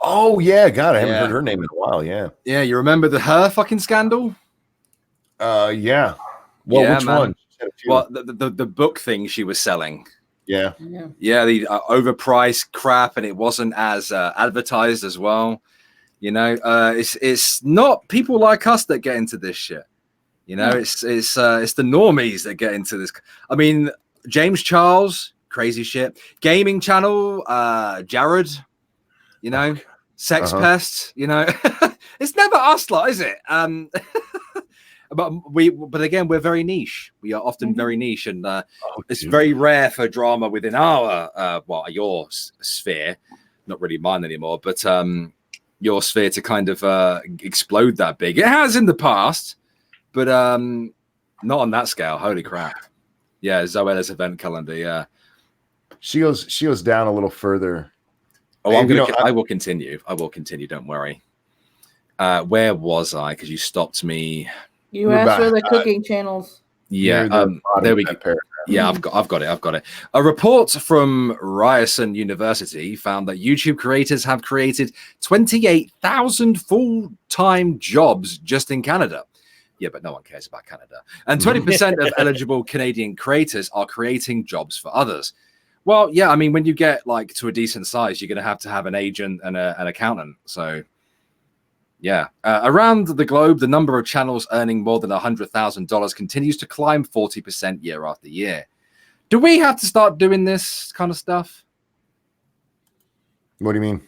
Oh yeah, God, I haven't Yeah. heard her name in a while. Yeah. Yeah, you remember her fucking scandal? Yeah. Well, Yeah, which man. one? She had a few. Well, the book thing she was selling. Yeah. Yeah, the overpriced crap, and it wasn't as advertised as well. You know, it's not people like us that get into this shit. You know, it's the normies that get into this. I mean, James Charles, crazy shit. Gaming channel, Jared. You know, sex pest. You know, it's never us lot, is it? But again, we're very niche. We are often very niche, and it's very rare for drama within our your sphere, not really mine anymore, but your sphere to kind of explode that big. It has in the past, but not on that scale. Holy crap! Yeah, Zoella's event calendar. Yeah, she goes down a little further. Oh, I will continue. I will continue. Don't worry. Where was I? Because you stopped me. You asked for the cooking channels. Yeah, there we go. Yeah, I've got it. A report from Ryerson University found that YouTube creators have created 28,000 full-time jobs just in Canada. Yeah, but no one cares about Canada. And 20% of eligible Canadian creators are creating jobs for others. Well, yeah, I mean, when you get like to a decent size, you're going to have an agent and an accountant. So, yeah. Around the globe, the number of channels earning more than $100,000 continues to climb 40% year after year. Do we have to start doing this kind of stuff? What do you mean?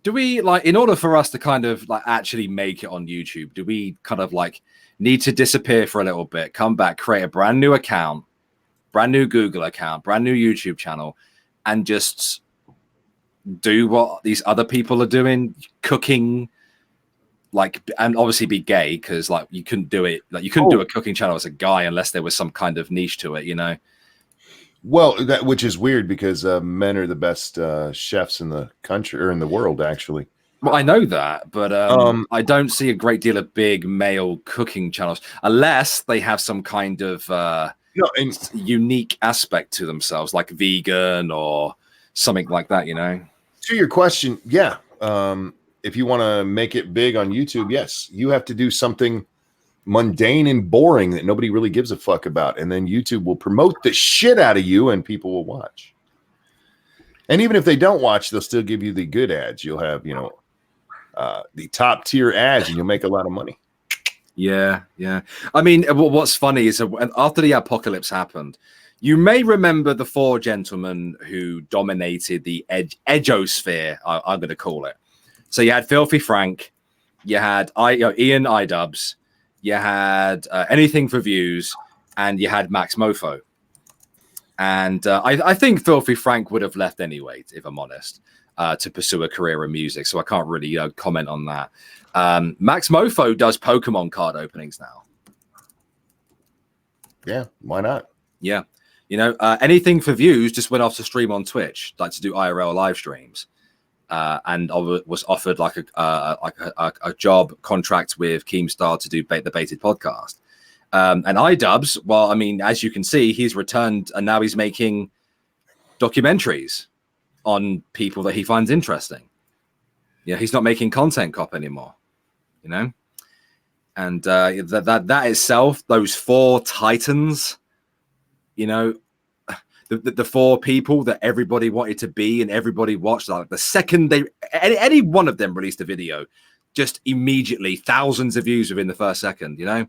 Do we, like, in order for us to kind of like actually make it on YouTube, do we kind of like need to disappear for a little bit, come back, create a brand new account, brand new Google account, brand new YouTube channel, and just do what these other people are doing, cooking, like, and obviously be gay, because like you couldn't do it, like you couldn't do a cooking channel as a guy unless there was some kind of niche to it, you know? Well, which is weird because men are the best chefs in the country or in the world, actually. Well, I know that, but I don't see a great deal of big male cooking channels unless they have some kind of unique aspect to themselves, like vegan or something like that, you know? To your question, yeah. If you want to make it big on YouTube, yes, you have to do something mundane and boring that nobody really gives a fuck about. And then YouTube will promote the shit out of you and people will watch. And even if they don't watch, they'll still give you the good ads. You'll have, the top tier ads and you'll make a lot of money. Yeah, yeah. I mean, what's funny is after the apocalypse happened, you may remember the four gentlemen who dominated the edgeosphere, I'm going to call it. So you had Filthy Frank, you had Ian iDubbbz, you had Anything for Views, and you had Max Mofo. And I think Filthy Frank would have left anyway, if I'm honest, to pursue a career in music. So I can't really comment on that. Max Mofo does Pokemon card openings now. Yeah, why not? Yeah. Anything for Views just went off to stream on Twitch, like to do IRL live streams. And was offered like a job contract with Keemstar to do the Baited podcast. And iDubbbz, well, I mean, as you can see, he's returned and now he's making documentaries on people that he finds interesting. Yeah, he's not making content cop anymore, you know? And that itself, those four titans, you know, the four people that everybody wanted to be and everybody watched, like the second any one of them released a video, just immediately thousands of views within the first second, you know?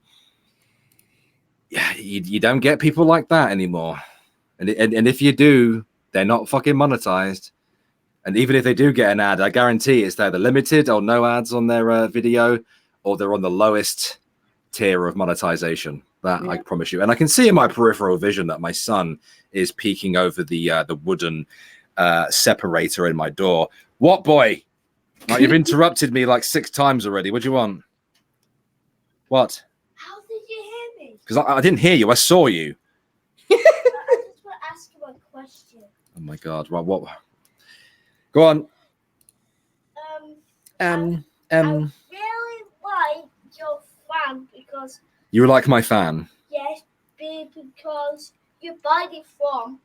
Yeah, you don't get people like that anymore. And if you do, they're not fucking monetized. And even if they do get an ad, I guarantee it's either limited or no ads on their video, or they're on the lowest tier of monetization. That I promise you. And I can see in my peripheral vision that my son is peeking over the wooden separator in my door. What, boy? Like, you've interrupted me like 6 times already. What do you want? What? How did you hear me? Because I didn't hear you. I saw you. I just want to ask you a question. Oh my God! Right, what? Go on. I really like your fan because You like my fan? yes, because You buy it from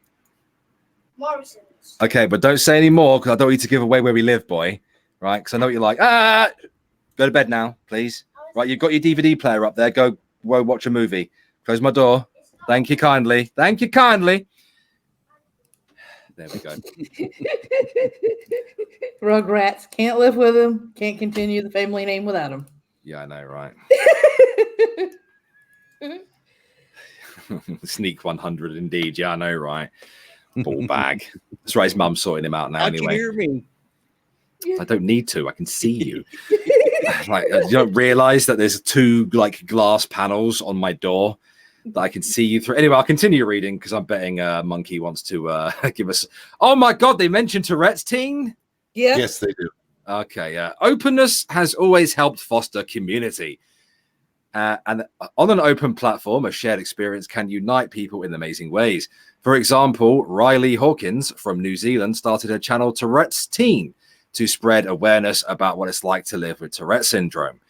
Morrison's. Okay, but don't say any more because I don't want you to give away where we live, boy. Right? Because I know what you're like. Go to bed now, please. Right, you've got your DVD player up there. Go watch a movie. Close my door. Thank you kindly. Thank you kindly. There we go. Rugrats. Can't live with him. Can't continue the family name without him. Yeah, I know, right? Sneak 100 indeed. Yeah, I know, right? Ball bag. That's right. His mum's sorting him out now. How'd Anyway, you hear me? I don't need to. I can see you. Like, you don't realize that there's two like glass panels on my door that I can see you through. Anyway, I'll continue reading because I'm betting Monkey wants to give us. Oh my God, they mentioned Tourette's teen. Yeah. Yes, they do. Okay. Openness has always helped foster community. And on an open platform, a shared experience can unite people in amazing ways. For example, Riley Hawkins from New Zealand started her channel Tourette's Teen to spread awareness about what it's like to live with Tourette syndrome.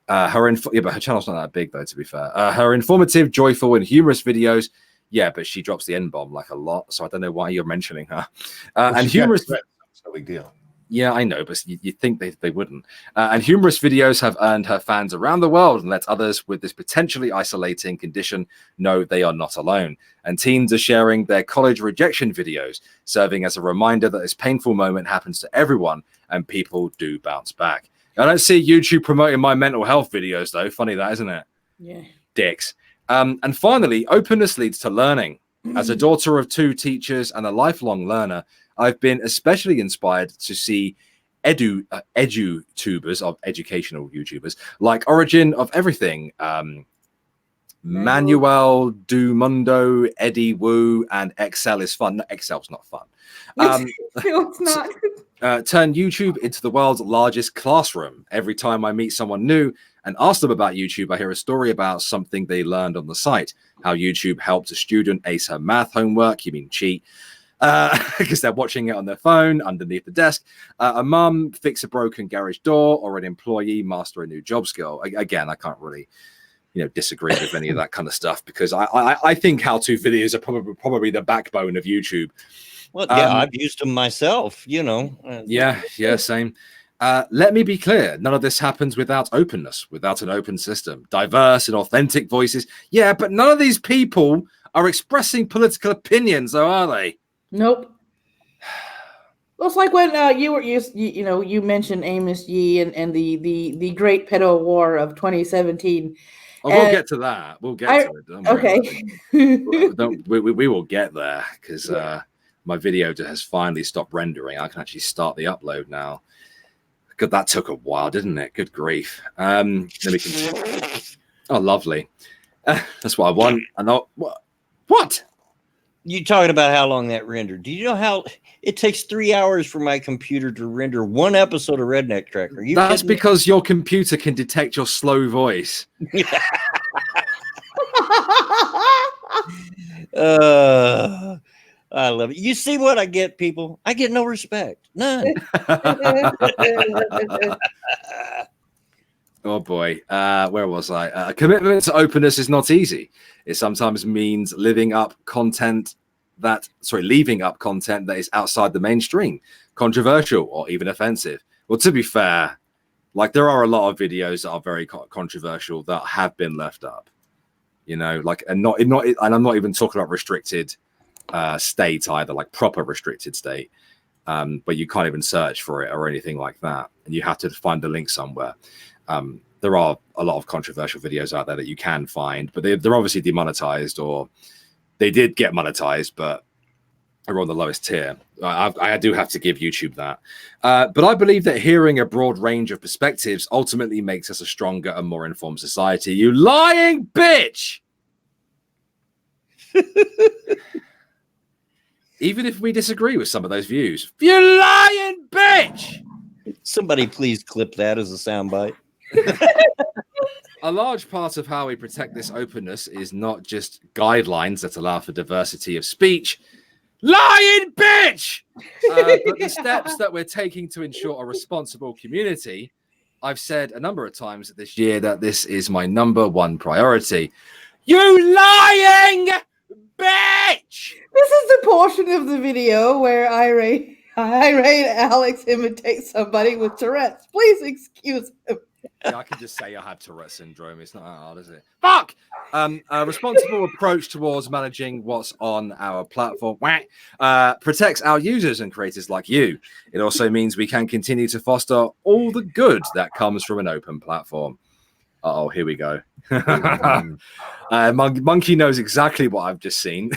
But her channel's not that big, though, to be fair. Her informative, joyful, and humorous videos. Yeah, but she drops the N-bomb like a lot, so I don't know why you're mentioning her. And humorous. It's no big deal. Yeah, I know, but you'd think they wouldn't. And humorous videos have earned her fans around the world and let others with this potentially isolating condition know they are not alone. And teens are sharing their college rejection videos, serving as a reminder that this painful moment happens to everyone and people do bounce back. I don't see YouTube promoting my mental health videos, though. Funny that, isn't it? Yeah. Dicks. And finally, openness leads to learning. As a daughter of two teachers and a lifelong learner, I've been especially inspired to see edutubers of educational YouTubers like Origin of Everything, Manuel Dumundo, Eddie Wu, and Excel is fun. No, Excel's not fun. No, it's not. Turn YouTube into the world's largest classroom. Every time I meet someone new and ask them about YouTube, I hear a story about something they learned on the site. How YouTube helped a student ace her math homework. You mean cheat? Because they're watching it on their phone underneath the desk. A mum fix a broken garage door, or an employee master a new job skill. Again, I can't really, disagree with any of that kind of stuff because I think how-to videos are probably the backbone of YouTube. Well, yeah, I've used them myself. Yeah, same. Let me be clear. None of this happens without openness, without an open system, diverse and authentic voices. Yeah, but none of these people are expressing political opinions, though, are they? Nope. Well, it's like when you mentioned Amos Yee and the Great Pedo War of 2017. Oh, we'll get to that. We'll get to it. Don't worry about it. We will get there because my video has finally stopped rendering. I can actually start the upload now. God, that took a while, didn't it? Good grief. Let me continue. Oh, lovely. That's what I want. I know what? You talking about how long that rendered? Do you know how it takes 3 hours for my computer to render one episode of Redneck Tracker? That's because your computer can detect your slow voice. I love it. You see what I get, people? I get no respect. None. Oh boy, where was I? A commitment to openness is not easy. It sometimes means leaving up content that is outside the mainstream, controversial, or even offensive. Well, to be fair, like there are a lot of videos that are very controversial that have been left up. And I'm not even talking about restricted state either, like proper restricted state. But you can't even search for it or anything like that, and you have to find the link somewhere. There are a lot of controversial videos out there that you can find, but they're obviously demonetized, or they did get monetized, but are on the lowest tier. I do have to give YouTube that. But I believe that hearing a broad range of perspectives ultimately makes us a stronger and more informed society. You lying bitch! Even if we disagree with some of those views. You lying bitch! Somebody please clip that as a soundbite. A large part of how we protect this openness is not just guidelines that allow for diversity of speech. Lying bitch! But the steps that we're taking to ensure a responsible community. I've said a number of times this year that this is my number one priority. You lying bitch! the portion of the video where irate Alex imitates somebody with Tourette's. Please excuse him. Yeah, I can just say I had Tourette syndrome. It's not that hard, is it? Fuck! A responsible approach towards managing what's on our platform protects our users and creators like you. It also means we can continue to foster all the good that comes from an open platform. Uh-oh, here we go. Monkey knows exactly what I've just seen.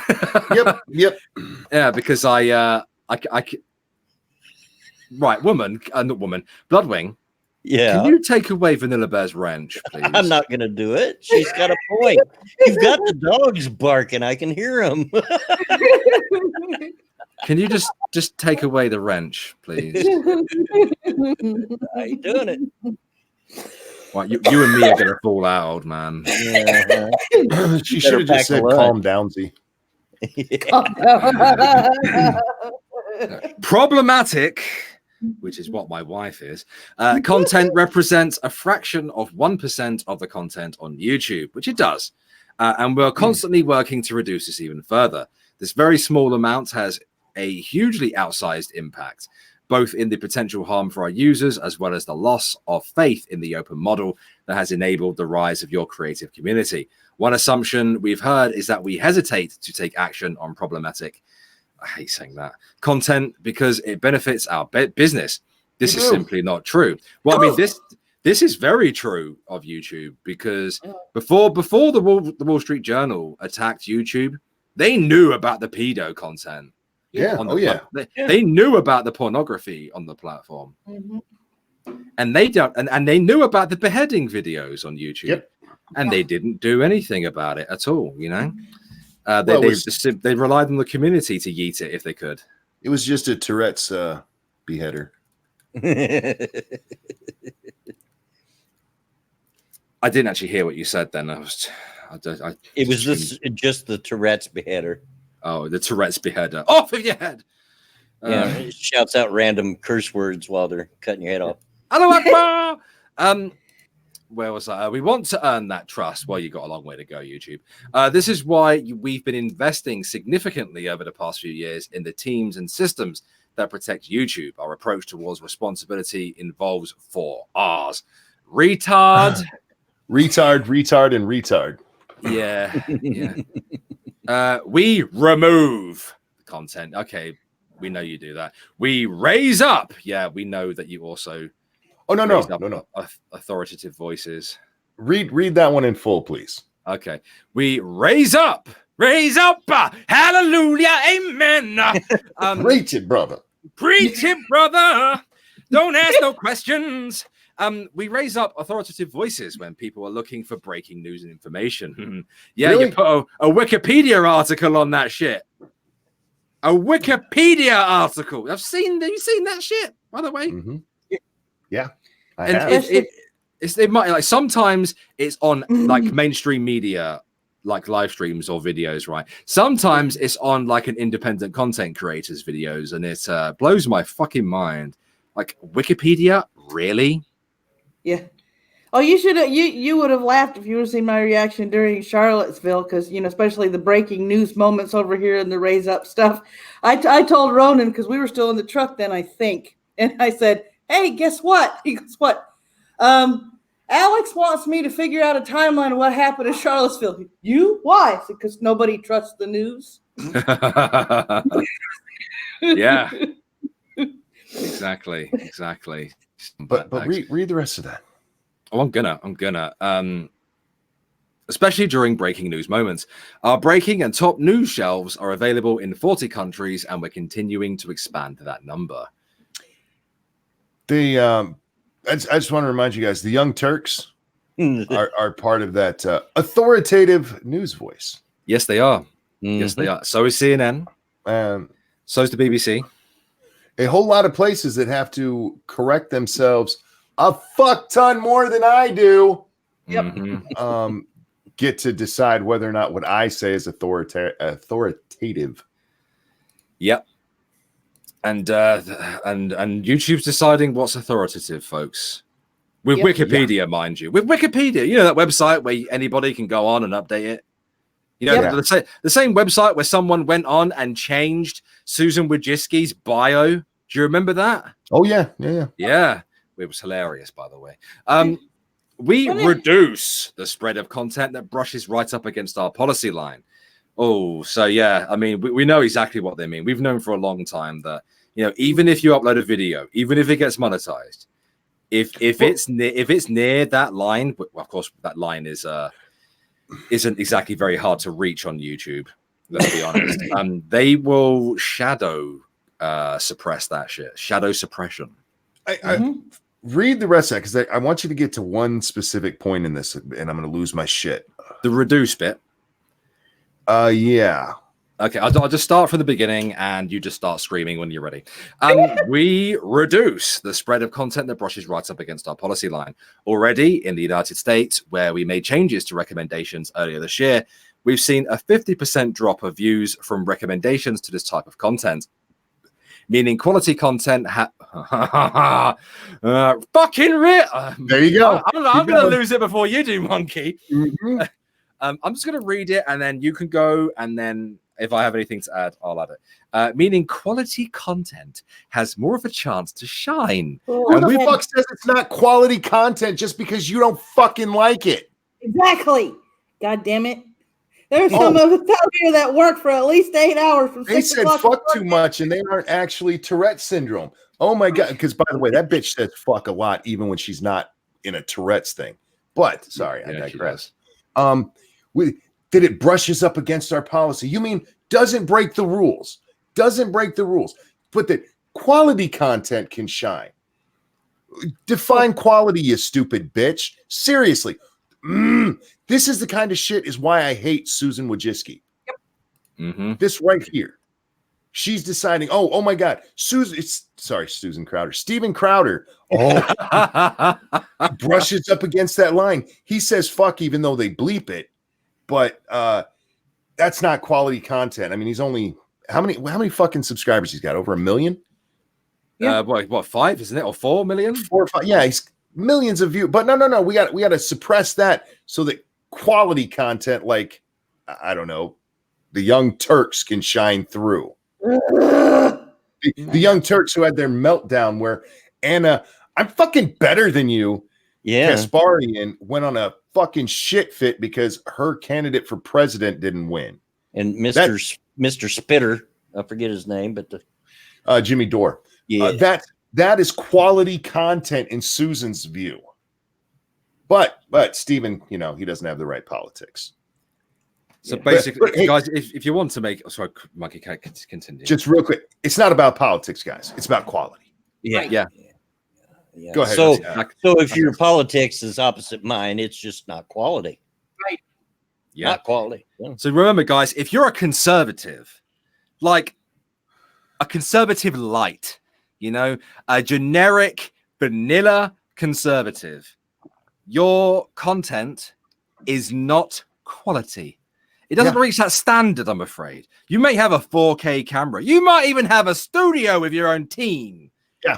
Yep. Yeah, because right, woman, not woman, Bloodwing. Yeah. Can you take away Vanilla Bear's wrench, please? I'm not going to do it. She's got a point. You've got the dogs barking. I can hear them. Can you just take away the wrench, please? I ain't doing it. Right, you and me are going to fall out, old man. Yeah. She should have just said, "Calm down, Z." Problematic, which is what my wife is. Content represents a fraction of 1% of the content on YouTube, which it does. And we're constantly working to reduce this even further. This very small amount has a hugely outsized impact, both in the potential harm for our users, as well as the loss of faith in the open model that has enabled the rise of your creative community. One assumption we've heard is that we hesitate to take action on problematic, I hate saying that, content because it benefits our business. This is simply not true. Well, I mean, this is very true of YouTube, because before the Wall Street Journal attacked YouTube, they knew about the pedo content. Yeah. They knew about the pornography on the platform, and they don't, and they knew about the beheading videos on YouTube, and they didn't do anything about it at all. You know, they relied on the community to yeet it if they could. It was just a Tourette's beheader. I didn't actually hear what you said. Then It was just the Tourette's beheader. Oh, the Tourette's beheader. Off of your head. Yeah, it shouts out random curse words while they're cutting your head off. Hello, Akbar. Where was I? We want to earn that trust. Well, you got a long way to go, YouTube. This is why we've been investing significantly over the past few years in the teams and systems that protect YouTube. Our approach towards responsibility involves 4 R's. Retard. retard, and retard. Yeah. We remove content. Okay, we know you do that. We raise up. Yeah, we know that you also. Oh no. Authoritative voices. Read that one in full, please. Okay, we raise up. Hallelujah, amen. Preach it, brother. Preach it, brother. Don't ask no questions. We raise up authoritative voices when people are looking for breaking news and information. Yeah, really? You put a Wikipedia article on that shit. A Wikipedia article. Have you seen that shit, by the way? Mm-hmm. Yeah, I and have. It might, like, sometimes it's on like mainstream media, like live streams or videos, right? Sometimes it's on like an independent content creators videos, and it blows my fucking mind. Like, Wikipedia, really? Yeah. Oh, you would have laughed if you would have seen my reaction during Charlottesville, because, you know, especially the breaking news moments over here and the raise up stuff. I told Ronan, because we were still in the truck then, I think, and I said, "Hey, guess what?" He goes, "What?" Alex wants me to figure out a timeline of what happened in Charlottesville. You? Why? Because nobody trusts the news. Yeah. Exactly. But read the rest of that. Oh, I'm gonna. Especially during breaking news moments. Our breaking and top news shelves are available in 40 countries, and we're continuing to expand that number. I just want to remind you guys, the Young Turks are part of that authoritative news voice. Yes, they are. Mm-hmm. Yes, they are. So is CNN. So is the BBC. A whole lot of places that have to correct themselves a fuck ton more than I do. Yep. Mm-hmm. Get to decide whether or not what I say is authoritative. Yep. And YouTube's deciding what's authoritative, folks. With Wikipedia, mind you. With Wikipedia, you know, that website where anybody can go on and update it. You know, Yep. the same website where someone went on and changed Susan Wojcicki's bio. Do you remember that? Oh yeah, yeah. Yeah, it was hilarious, by the way. We Wasn't it- reduce the spread of content that brushes right up against our policy line. Oh, so yeah, I mean, we know exactly what they mean. We've known for a long time that, you know, even if you upload a video, even if it gets monetized, if it's near that line, well, of course, that line isn't exactly very hard to reach on YouTube. Let's be honest. They will shadow suppress that shit. Shadow suppression. I read the rest of that because I want you to get to one specific point in this, and I'm going to lose my shit. The reduce bit. Yeah. Okay, I'll just start from the beginning, and you just start screaming when you're ready. We reduce the spread of content that brushes right up against our policy line. Already in the United States, where we made changes to recommendations earlier this year, we've seen a 50% drop of views from recommendations to this type of content. Meaning quality content fucking There you go. I'm going to lose it before you do, monkey. Mm-hmm. I'm just going to read it, and then you can go, and then if I have anything to add, I'll add it. Meaning quality content has more of a chance to shine. Who the fuck says it's not quality content just because you don't fucking like it? Exactly. God damn it. There's some of us out here that work for at least 8 hours from They 6 said o'clock. fuck too much, and they aren't actually Tourette syndrome. Oh my god! Because by the way, that bitch says fuck a lot, even when she's not in a Tourette's thing. But sorry, I digress. That it brushes up against our policy. You mean doesn't break the rules? Doesn't break the rules, but that quality content can shine. Define quality, you stupid bitch. Seriously. This is the kind of shit is why I hate Susan Wojcicki. This right here. She's deciding, oh my God, Susan Crowder. Steven Crowder. Brushes up against that line. He says fuck even though they bleep it, but that's not quality content. I mean, he's only how many fucking subscribers he's got? Over 1 million? Yeah. What 5, isn't it? Or 4 million? 4 or 5. Yeah, he's millions of views. But no. We got to suppress that so that quality content like I don't know, the Young Turks can shine through. The Young Turks who had their meltdown where Anna, I'm fucking better than you. Yeah. Kasparian went on a fucking shit fit because her candidate for president didn't win. And Mr. Spitter, I forget his name, but Jimmy Dore. Yeah. That is quality content in Susan's view. But Stephen, you know, he doesn't have the right politics. So basically, guys, if you want to make, sorry, Mikey, can continue. Just real quick, it's not about politics, guys. It's about quality. Yeah. Go ahead. So if your politics is opposite mine, it's just not quality. Right. Yeah. Not quality. Yeah. So remember, guys, if you're a conservative, like a conservative light, you know, a generic vanilla conservative, your content is not quality. It doesn't reach that standard, I'm afraid. You may have a 4K camera. You might even have a studio with your own team. Yeah.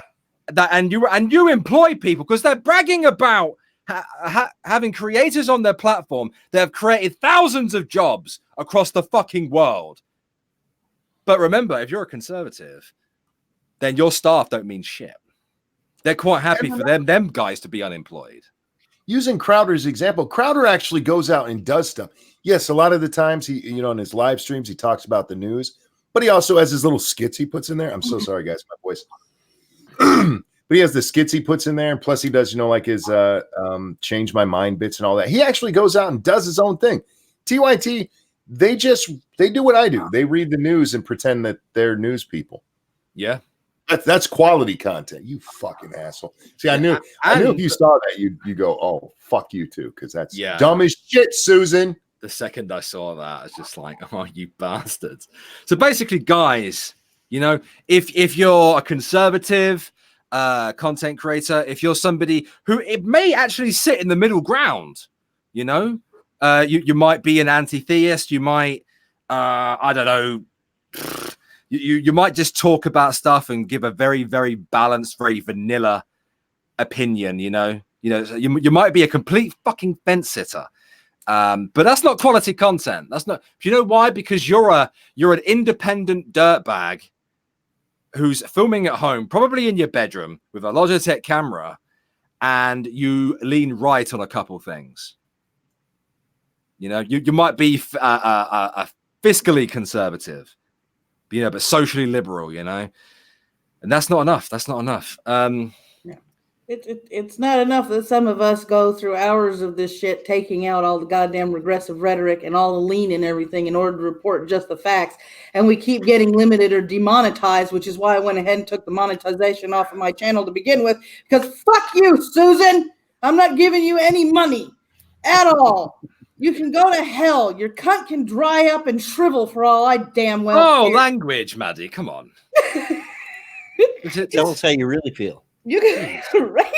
And you employ people because they're bragging about having creators on their platform that have created thousands of jobs across the fucking world. But remember, if you're a conservative, then your staff don't mean shit. They're quite happy for them guys to be unemployed. Using Crowder's example, Crowder actually goes out and does stuff. Yes, a lot of the times he, you know, in his live streams, he talks about the news, but he also has his little skits he puts in there. I'm so sorry, guys, my voice. But he has the skits he puts in there, and plus he does, you know, like his change my mind bits and all that. He actually goes out and does his own thing. TYT, they do what I do. They read the news and pretend that they're news people. Yeah. That's quality content. You fucking asshole. See, I knew if you saw that, you go, oh, fuck you too, because that's dumb as shit, Susan. The second I saw that, I was just like, oh, you bastards. So basically, guys, you know, if you're a conservative content creator, if you're somebody who it may actually sit in the middle ground, you know, you might be an anti-theist, you might, I don't know, you might just talk about stuff and give a very, very balanced, very vanilla opinion, you know, you might be a complete fucking fence sitter. But that's not quality content. That's not. Do you know why? Because you're an independent dirtbag who's filming at home, probably in your bedroom with a Logitech camera, and you lean right on a couple things. You know, you might be fiscally conservative, but socially liberal. You know, and that's not enough. That's not enough. It's not enough that some of us go through hours of this shit taking out all the goddamn regressive rhetoric and all the lean and everything in order to report just the facts. And we keep getting limited or demonetized, which is why I went ahead and took the monetization off of my channel to begin with. Because fuck you, Susan. I'm not giving you any money at all. You can go to hell. Your cunt can dry up and shrivel for all I damn well care. Language, Maddie. Come on. Tell us how you really feel. You can, right?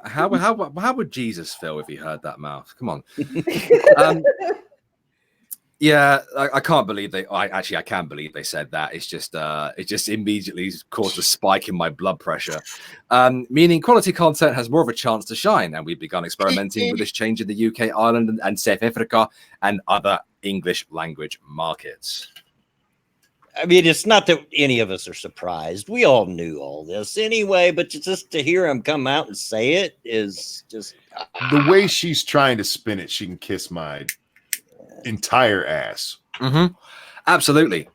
How would Jesus feel if he heard that mouth? Come on. Yeah, I can't believe I can't believe they said that. It's just it just immediately caused a spike in my blood pressure. Meaning quality content has more of a chance to shine, and we've begun experimenting with this change in the UK, Ireland, and South Africa and other English language markets. I mean, it's not that any of us are surprised. We all knew all this anyway, but just to hear him come out and say it is just... The way she's trying to spin it, she can kiss my entire ass. Mm-hmm. Absolutely.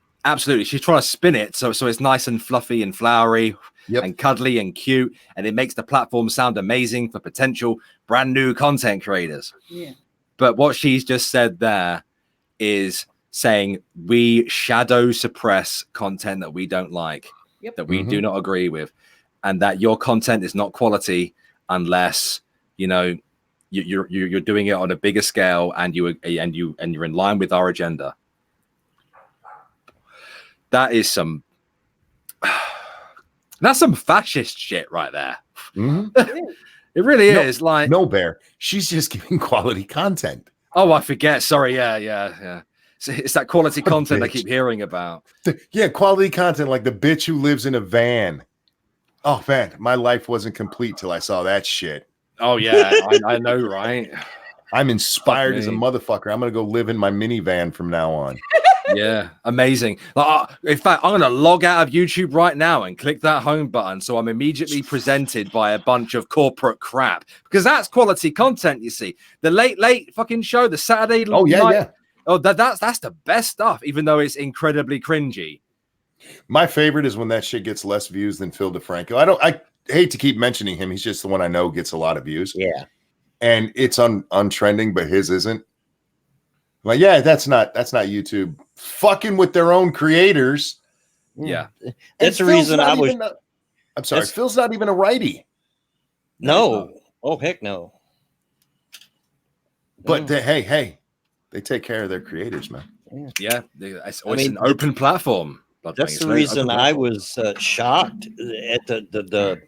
She's trying to spin it so it's nice and fluffy and flowery and cuddly and cute, and it makes the platform sound amazing for potential brand new content creators. Yeah. But what she's just said there is... saying we shadow suppress content that we don't like, that we do not agree with, and that your content is not quality unless you're doing it on a bigger scale and you're in line with our agenda. That's some fascist shit right there. It really is. Like, no, Bear, she's just giving quality content. Oh, I forget. Sorry. Yeah. It's that quality content I keep hearing about. Yeah, quality content, like the bitch who lives in a van. Oh, man, my life wasn't complete till I saw that shit. Oh, yeah, I know, right? I'm inspired as a motherfucker. I'm going to go live in my minivan from now on. Yeah, amazing. In fact, I'm going to log out of YouTube right now and click that home button so I'm immediately presented by a bunch of corporate crap. Because that's quality content, you see. The late fucking show, the Saturday night. Yeah. Oh, that's the best stuff, even though it's incredibly cringy. My favorite is when that shit gets less views than Phil DeFranco. I hate to keep mentioning him. He's just the one I know gets a lot of views. Yeah. And it's on trending, but his isn't. Like, yeah, that's not YouTube fucking with their own creators. Yeah. That's the reason I was... I'm sorry. Phil's not even a righty. No. Oh, heck no. But hey. They take care of their creators, man. Yeah, it's an open platform. That's the reason I was shocked at the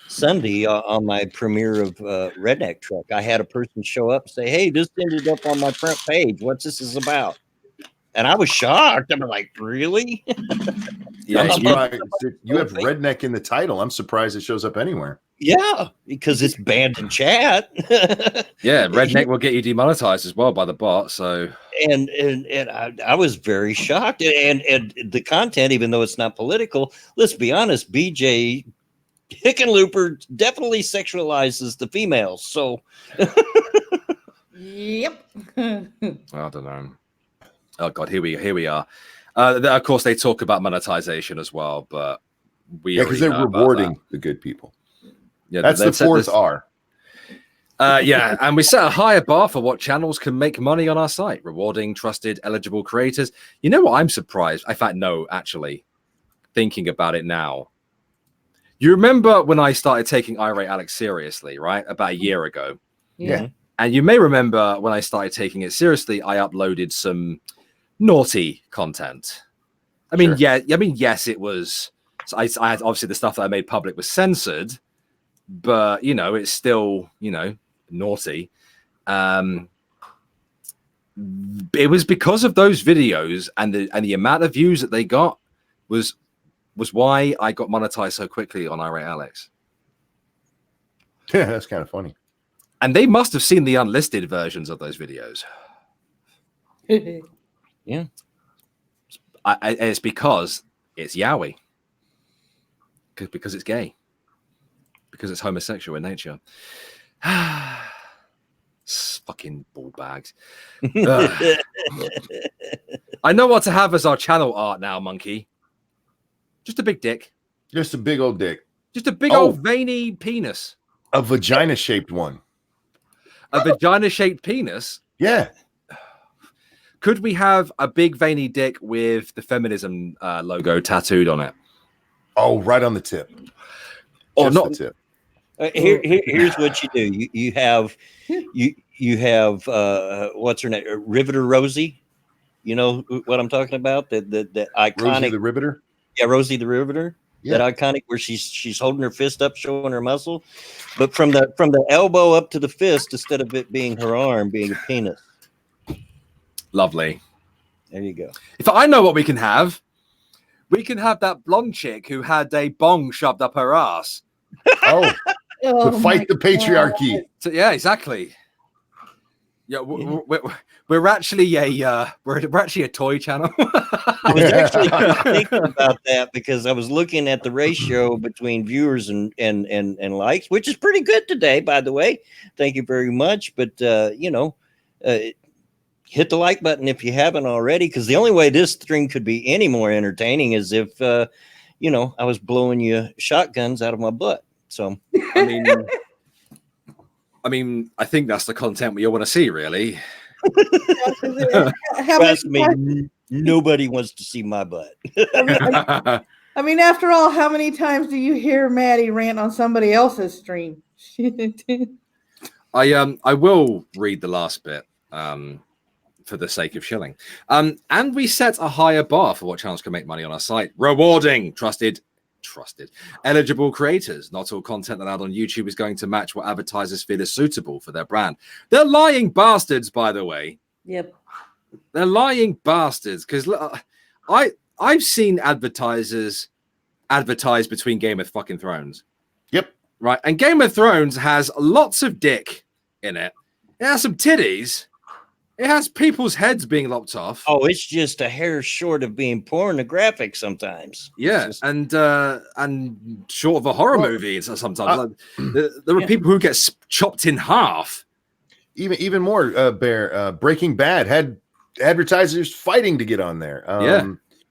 Sunday on my premiere of Redneck Truck. I had a person show up and say, "Hey, this ended up on my front page. What's this is about?" And I was shocked. I'm like, "Really?" Yeah, I'm surprised. You have Redneck in the title. I'm surprised it shows up anywhere. Yeah, because it's banned in chat. Yeah, Redneck will get you demonetized as well by the bot. So and I was very shocked. And the content, even though it's not political, let's be honest, BJ Hickenlooper definitely sexualizes the females. So Yep. I don't know. Oh God, here we are. Of course, they talk about monetization as well, but because they're rewarding the good people. Yeah, that's the fourth R. Yeah, and we set a higher bar for what channels can make money on our site, rewarding trusted, eligible creators. You know what? I'm surprised. In fact, no, actually, thinking about it now. You remember when I started taking Irate Alex seriously, right? About a year ago. Yeah. And you may remember when I started taking it seriously, I uploaded some naughty content. I mean, yes, it was. I had obviously the stuff that I made public was censored, but it's still, naughty. It was because of those videos and the amount of views that they got was why I got monetized so quickly on Irate Alex. Yeah, that's kind of funny. And they must have seen the unlisted versions of those videos. Yeah. It's because it's yaoi. Because it's gay. Because it's homosexual in nature. Fucking ball bags. I know what to have as our channel art now, Monkey. Just a big dick. Just a big old dick. Just a big old veiny penis. A vagina-shaped one. A vagina-shaped penis? Yeah. Could we have a big veiny dick with the feminism logo tattooed on it? Oh, right on the tip. Or Just not the tip. Here's what you do. You have what's her name? Riveter Rosie. You know what I'm talking about? The iconic Rosie the Riveter. Yeah, Rosie the Riveter. Yeah. That iconic where she's holding her fist up, showing her muscle, but from the elbow up to the fist, instead of it being her arm, being a penis. Lovely. There you go. If I know what we can have that blonde chick who had a bong shoved up her ass. Oh, Oh to fight my the patriarchy. God. So, yeah, exactly. Yeah, we're actually a toy channel. I was actually thinking about that because I was looking at the ratio between viewers and likes, which is pretty good today, by the way. Thank you very much. But hit the like button if you haven't already, because the only way this stream could be any more entertaining is if I was blowing you shotguns out of my butt. So I mean, I think that's the content we all want to see, really. Trust me, nobody wants to see my butt. I mean, after all, how many times do you hear Maddie rant on somebody else's stream? I will read the last bit for the sake of shilling. And we set a higher bar for what channels can make money on our site. Rewarding trusted eligible creators. Not all content allowed on YouTube is going to match what advertisers feel is suitable for their brand. They're lying bastards, by the way. Yep. They're lying bastards, because I've seen advertisers advertise between Game of fucking Thrones. Yep. Right. And Game of Thrones has lots of dick in it. It has some titties. It has people's heads being lopped off. Oh, it's just a hair short of being pornographic sometimes. Yeah, and short of a horror movie sometimes. There are people who get chopped in half. Even more, Bear. Breaking Bad had advertisers fighting to get on there.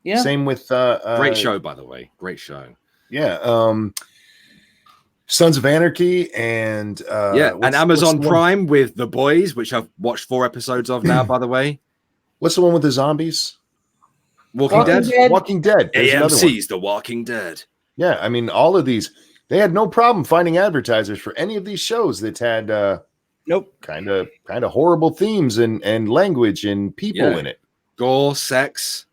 Yeah. Same with Great show, by the way. Great show. Yeah. Sons of Anarchy and and Amazon Prime with The Boys, which I've watched 4 episodes of now, by the way. What's the one with the zombies? Walking Dead. Walking Dead. There's another one. AMC's The Walking Dead. Yeah, I mean, all of these, they had no problem finding advertisers for any of these shows that had kind of horrible themes and language and people in it. Gore, sex.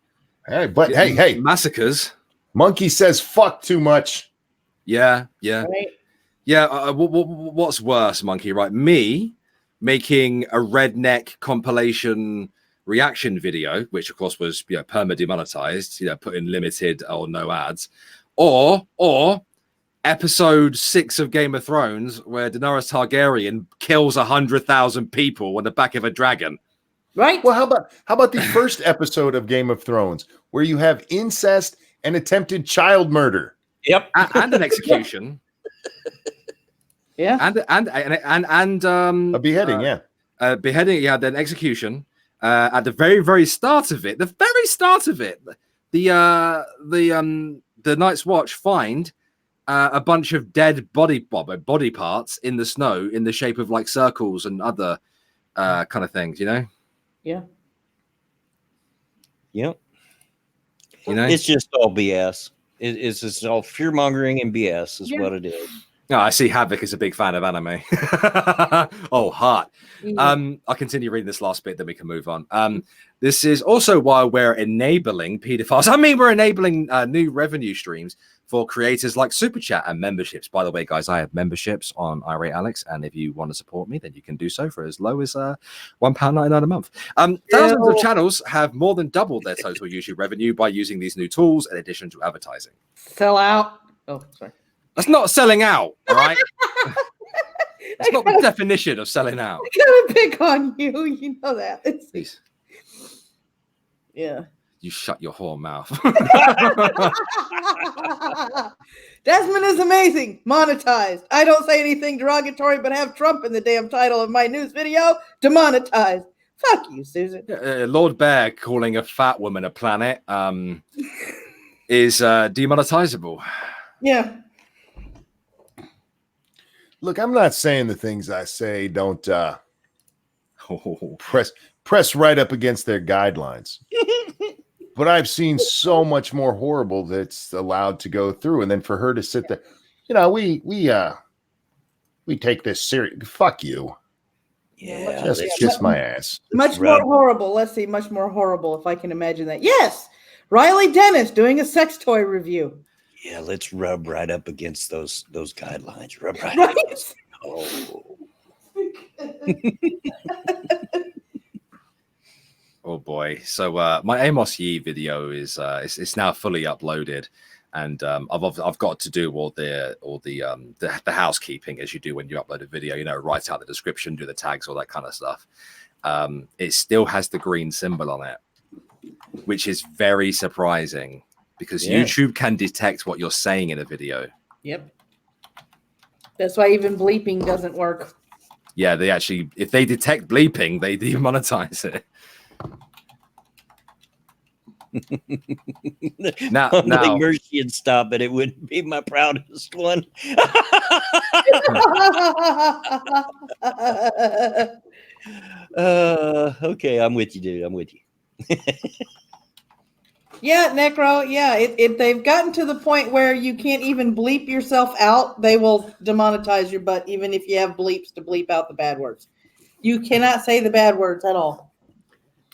Hey, but hey, massacres. Monkey says fuck too much. Yeah. Right. Yeah, what's worse, Monkey, right? Me making a Redneck compilation reaction video, which of course was perma demonetized, put in limited or no ads, or episode 6 of Game of Thrones where Daenerys Targaryen kills 100,000 people on the back of a dragon. Right. Well, how about the first episode of Game of Thrones where you have incest and attempted child murder? Yep, and an execution. Yeah, and A beheading, beheading, then execution. At the very, very start of it, the Night's Watch find a bunch of dead body parts in the snow in the shape of like circles and other kind of things, Yeah. Yep. It's just all BS. It's just all fear mongering and BS is what it is. No, I see Havoc is a big fan of anime. Oh, hot. Yeah. I'll continue reading this last bit, then we can move on. This is also why we're enabling pedophiles. I mean, we're enabling new revenue streams for creators like Super Chat and memberships. By the way, guys, I have memberships on Irate Alex, and if you want to support me, then you can do so for as low as £1.99 a month. Thousands of channels have more than doubled their total YouTube revenue by using these new tools in addition to advertising. Sell out. Oh, sorry. That's not selling out, all right? It's not the definition of selling out. I gotta pick on you. You know that. Please. Yeah. You shut your whore mouth. Desmond is amazing. Monetized. I don't say anything derogatory, but have Trump in the damn title of my news video. Demonetized. Fuck you, Susan. Lord Bear calling a fat woman a planet is demonetizable. Yeah. Look, I'm not saying the things I say don't press right up against their guidelines. But I've seen so much more horrible that's allowed to go through, and then for her to sit there, we take this serious. Fuck you. Yeah, just kiss my ass. Much more horrible. Let's see, much more horrible if I can imagine that. Yes, Riley Dennis doing a sex toy review. Yeah, let's rub right up against those guidelines. Rub right up. Oh. Oh boy! So my Amos Yee video is it's now fully uploaded, and I've got to do all the housekeeping as you do when you upload a video. Write out the description, do the tags, all that kind of stuff. It still has the green symbol on it, which is very surprising because YouTube can detect what you're saying in a video. Yep. That's why even bleeping doesn't work. Yeah, they actually, if they detect bleeping, they demonetize it. now, Mercy and stop it. It wouldn't be my proudest one. Okay, I'm with you, dude. I'm with you. Yeah, Necro. Yeah, if they've gotten to the point where you can't even bleep yourself out, they will demonetize your butt, even if you have bleeps to bleep out the bad words. You cannot say the bad words at all.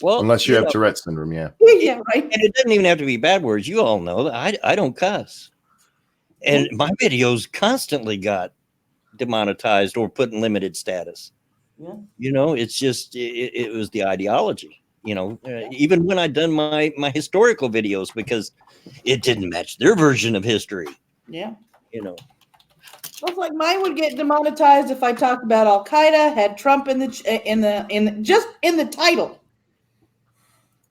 Well, unless you have Tourette's syndrome, yeah. Yeah, right. And it doesn't even have to be bad words. You all know that I don't cuss, and my videos constantly got demonetized or put in limited status. Yeah. It's just it was the ideology. Even when I done my historical videos, because it didn't match their version of history. Yeah. Looks like mine would get demonetized if I talked about Al Qaeda, had Trump in the title.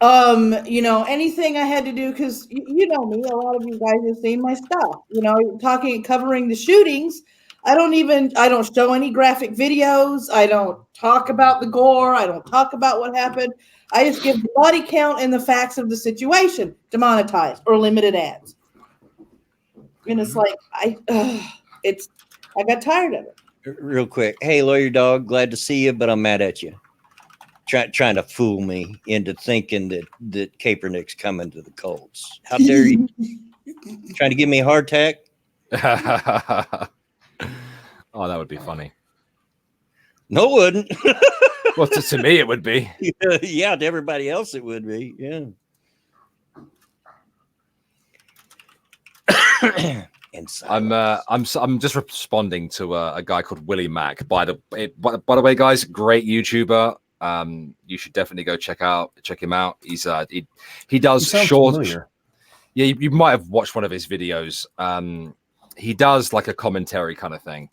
Anything I had to do, because you know me, a lot of you guys have seen my stuff. Covering the shootings. I don't show any graphic videos. I don't talk about the gore. I don't talk about what happened. I just give the body count and the facts of the situation. Demonetized or limited ads. And it's like I got tired of it. Real quick, hey, lawyer dog, glad to see you, but I'm mad at you. Trying to fool me into thinking that Kaepernick's coming to the Colts. How dare you? Trying to give me a heart attack? Oh, that would be funny. No, it wouldn't. Well, to me, it would be. Yeah, to everybody else, it would be. Yeah. I'm just responding to a guy called Willie Mack. By the way, guys, great YouTuber. You should definitely go check him out. He does short. Yeah, you might have watched one of his videos. He does like a commentary kind of thing.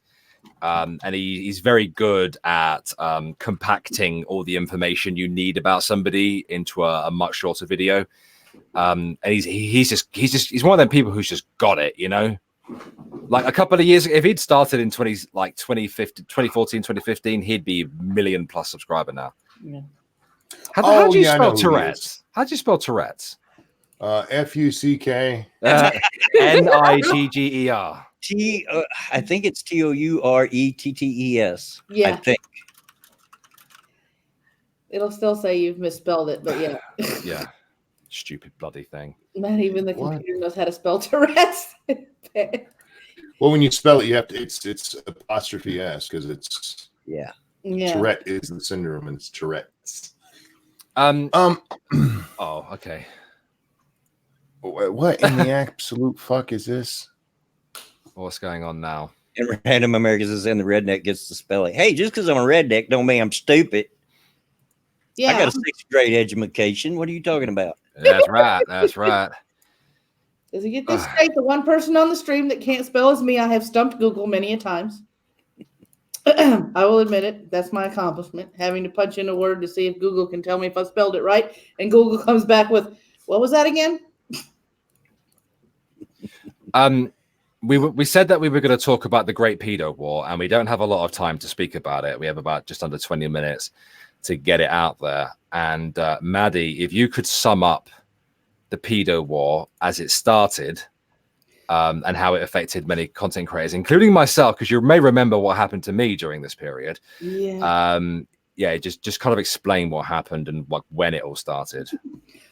And he's very good at compacting all the information you need about somebody into a much shorter video. And he's one of them people who's just got it, Like a couple of years ago, if he'd started in 2014, 2015, he'd be 1 million+ subscriber now. Yeah. How do you spell Tourette's? How do you spell Tourette's? Fuck. Nigger. I think it's Tourettetts. Yeah. I think. It'll still say you've misspelled it, but yeah. Yeah. Stupid bloody thing. Not even the computer knows how to spell Tourette's. Well, when you spell it, you have to. It's apostrophe S because it's Yeah. Tourette is the syndrome, and it's Tourette's. Oh, okay. What in the absolute fuck is this? What's going on now? And Random Americans is in the redneck gets the spelling. Hey, just because I'm a redneck don't mean I'm stupid. Yeah. I got a 6th grade education. What are you talking about? That's right. That's right. Does he get this straight? The one person on the stream that can't spell is me. I have stumped Google many a times. I will admit it. That's my accomplishment. Having to punch in a word to see if Google can tell me if I spelled it right. And Google comes back with, what was that again? We said that we were going to talk about the Great Pedo War, and we don't have a lot of time to speak about it. We have about just under 20 minutes to get it out there. And Maddie, if you could sum up the pedo war as it started, and how it affected many content creators, including myself, because you may remember what happened to me during this period. Yeah. Just kind of explain what happened and when it all started.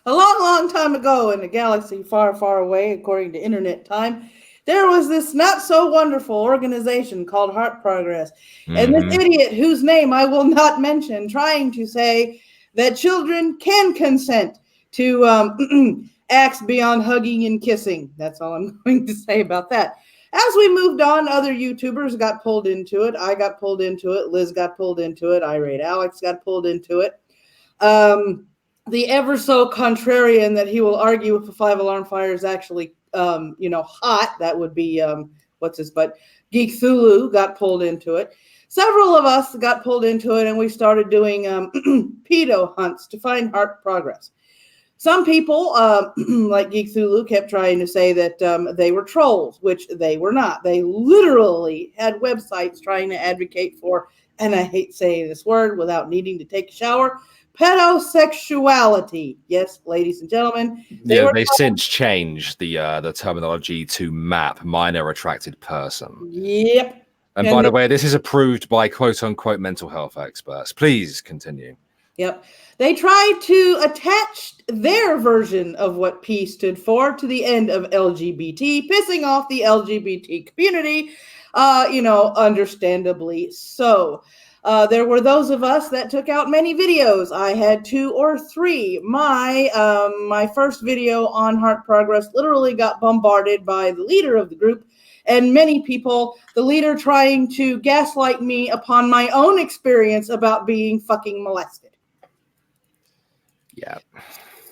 A long, long time ago in a galaxy far, far away, according to internet time, there was this not so wonderful organization called Heart Progress. And this idiot, whose name I will not mention, trying to say that children can consent to acts beyond hugging and kissing. That's all I'm going to say about that. As we moved on, other YouTubers got pulled into it. I got pulled into it. Liz got pulled into it. Irate Alex got pulled into it. The ever so contrarian that he will argue if a 5-alarm fire is actually, hot, that would be, Geek Thulu got pulled into it. Several of us got pulled into it, and we started doing pedo hunts to find Heart Progress. Some people, like Geek Thulu, kept trying to say that they were trolls, which they were not. They literally had websites trying to advocate for, and I hate saying this word without needing to take a shower, pedosexuality. Yes, ladies and gentlemen. They since changed the terminology to MAP, minor attracted person. Yep. And by the way, this is approved by quote-unquote mental health experts. Please continue. Yep. They tried to attach their version of what P stood for to the end of LGBT, pissing off the LGBT community, understandably so. There were those of us that took out many videos. I had 2 or 3. My first video on Heart Progress literally got bombarded by the leader of the group and many people, the leader trying to gaslight me upon my own experience about being fucking molested. Yeah.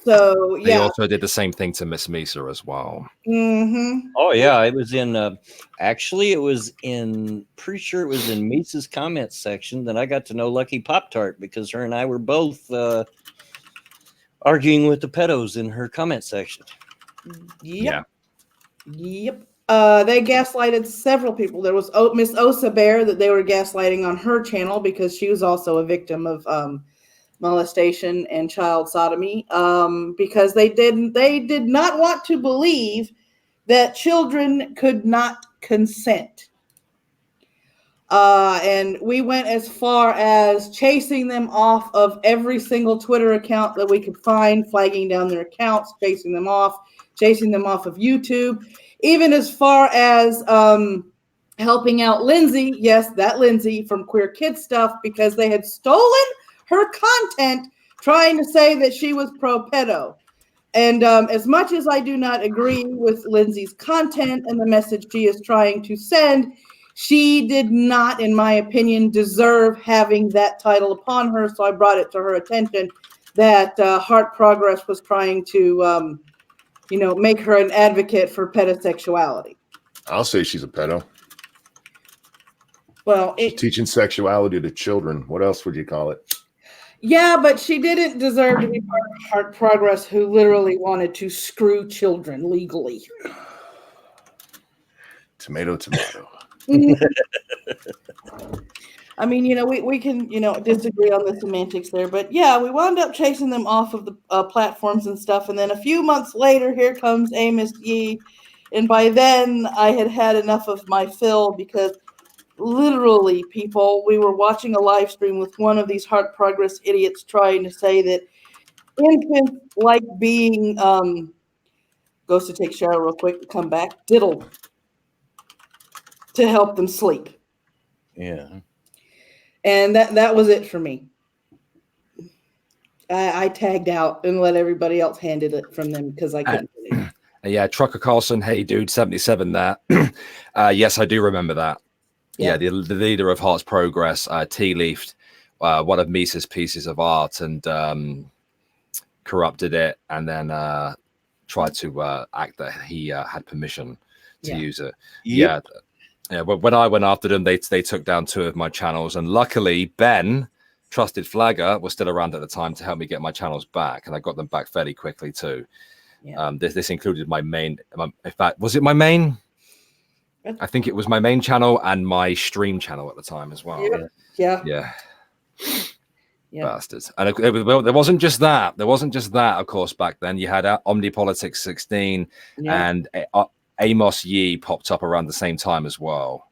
So, yeah. They also did the same thing to Miss Misa as well. Mm-hmm. Oh, yeah. It was in, pretty sure it was in Misa's comments section that I got to know Lucky Pop-Tart, because her and I were both arguing with the pedos in her comment section. Yep. They gaslighted several people. There was Miss Osa Bear that they were gaslighting on her channel because she was also a victim of molestation and child sodomy, because they did not want to believe that children could not consent. And we went as far as chasing them off of every single Twitter account that we could find, flagging down their accounts, chasing them off of YouTube, even as far as helping out Lindsay, yes, that Lindsay from Queer Kid Stuff, because they had stolen her content trying to say that she was pro-pedo. And as much as I do not agree with Lindsay's content and the message she is trying to send, she did not, in my opinion, deserve having that title upon her. So I brought it to her attention that Heart Progress was trying to, make her an advocate for pedosexuality. I'll say she's a pedo. Well, she's teaching sexuality to children. What else would you call it? Yeah, but she didn't deserve to be part of Heart Progress, who literally wanted to screw children legally. Tomato. I mean, we can, disagree on the semantics there, but yeah, we wound up chasing them off of the platforms and stuff. And then a few months later, here comes Amos Yee. And by then I had enough of my fill, because literally, people, we were watching a live stream with one of these Heart Progress idiots trying to say that infants like being, goes to take a shower real quick, come back, diddled to help them sleep. Yeah. And that was it for me. I tagged out and let everybody else handle it from them because I couldn't. Yeah, Trucker Carlson, hey dude, 77 there. Yes, I do remember that. Yeah, the leader of Heart's Progress, tea-leafed one of Misa's pieces of art and corrupted it, and then tried to act that he had permission to use it. Yep. Yeah, but when I went after them, they took down 2 of my channels, and luckily Ben, Trusted Flagger, was still around at the time to help me get my channels back, and I got them back fairly quickly too. Yeah. This included my main. In fact, was it my main? I think it was my main channel and my stream channel at the time as well. Yeah. Bastards. And there wasn't just that. Of course, back then you had Omnipolitics 16 and Amos Yee popped up around the same time as well.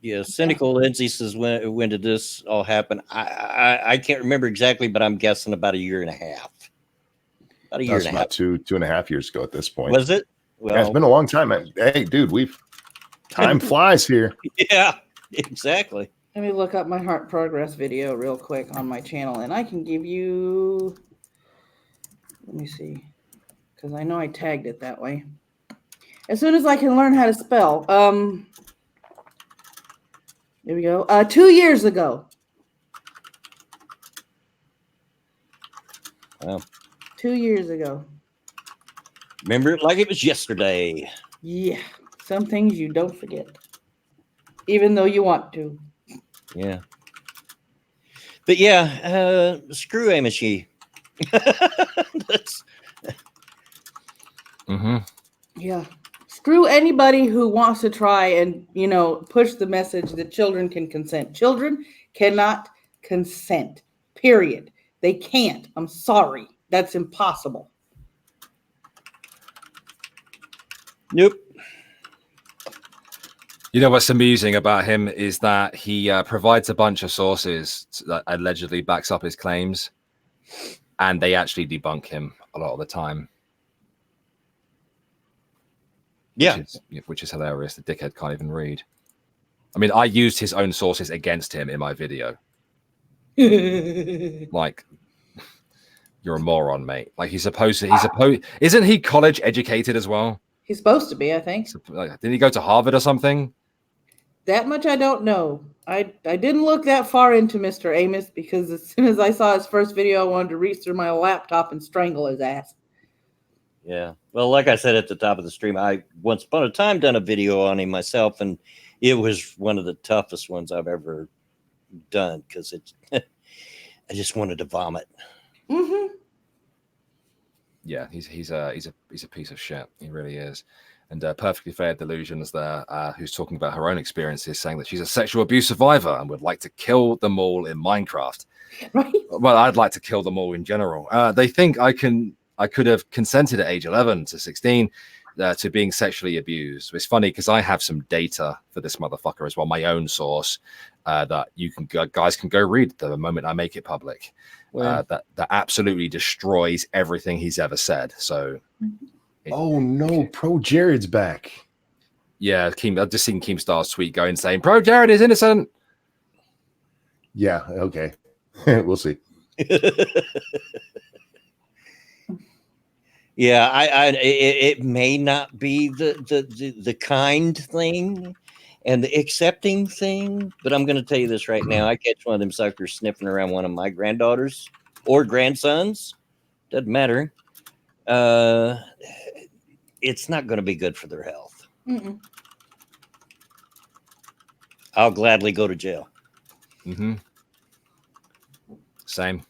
Yeah, Cynical Lindsay says, when did this all happen? I can't remember exactly, but I'm guessing about a year and a half. About a year and a half. 2.5 years ago at this point. Was it? Well, yeah, it's been a long time. Hey, dude, time flies here. Yeah, exactly. Let me look up my heart progress video real quick on my channel, and I can give you. Let me see, because I know I tagged it that way. As soon as I can learn how to spell. There we go. 2 years ago. Wow. 2 years ago. Remember it like it was yesterday. Yeah. Some things you don't forget. Even though you want to. Yeah. But yeah, screw Amos Yee. Yeah. Screw anybody who wants to try and, push the message that children can consent. Children cannot consent. Period. They can't. I'm sorry. That's impossible. Nope. You know what's amusing about him is that he provides a bunch of sources that allegedly backs up his claims, and they actually debunk him a lot of the time. Yeah. Which is hilarious. The dickhead can't even read. I mean, I used his own sources against him in my video. Like, you're a moron, mate. Like, isn't he college educated as well? He's supposed to be, I think. Did he go to Harvard or something? That much I don't know. I didn't look that far into Mr. Amos because as soon as I saw his first video, I wanted to reach through my laptop and strangle his ass. Yeah. Well, like I said at the top of the stream, I once upon a time done a video on him myself, and it was one of the toughest ones I've ever done because I just wanted to vomit. Mm-hmm. Yeah, he's a piece of shit. He really is. And Perfectly Fair Delusions there, who's talking about her own experiences, saying that she's a sexual abuse survivor and would like to kill them all in Minecraft. Right. Well, I'd like to kill them all in general. They think I could have consented at age 11 to 16 to being sexually abused. It's funny because I have some data for this motherfucker as well, my own source that guys can go read the moment I make it public. That absolutely destroys everything he's ever said. So, Pro Jared's back. Yeah, I've just seen Keemstar's tweet going saying Pro Jared is innocent. Yeah, okay, we'll see. Yeah, it may not be the kind thing and the accepting thing, but I'm going to tell you this right now. I catch one of them suckers sniffing around one of my granddaughters or grandsons. Doesn't matter. It's not going to be good for their health. Mm-mm. I'll gladly go to jail. Mm-hmm. Same.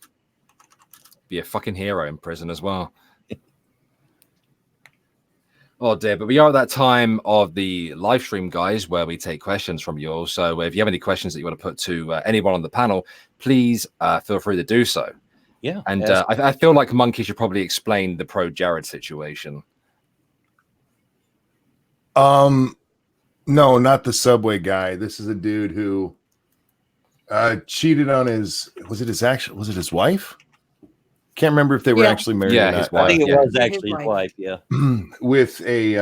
Be a fucking hero in prison as well. Oh dear, but we are at that time of the live stream, guys, where we take questions from you all. So if you have any questions that you want to put to anyone on the panel, please feel free to do so. Yeah. And I feel like Monkey should probably explain the Pro Jared situation. No, not the Subway guy. This is a dude who cheated on his wife? Can't remember if they were actually married or not. His wife. I think it was actually his wife, yeah. With a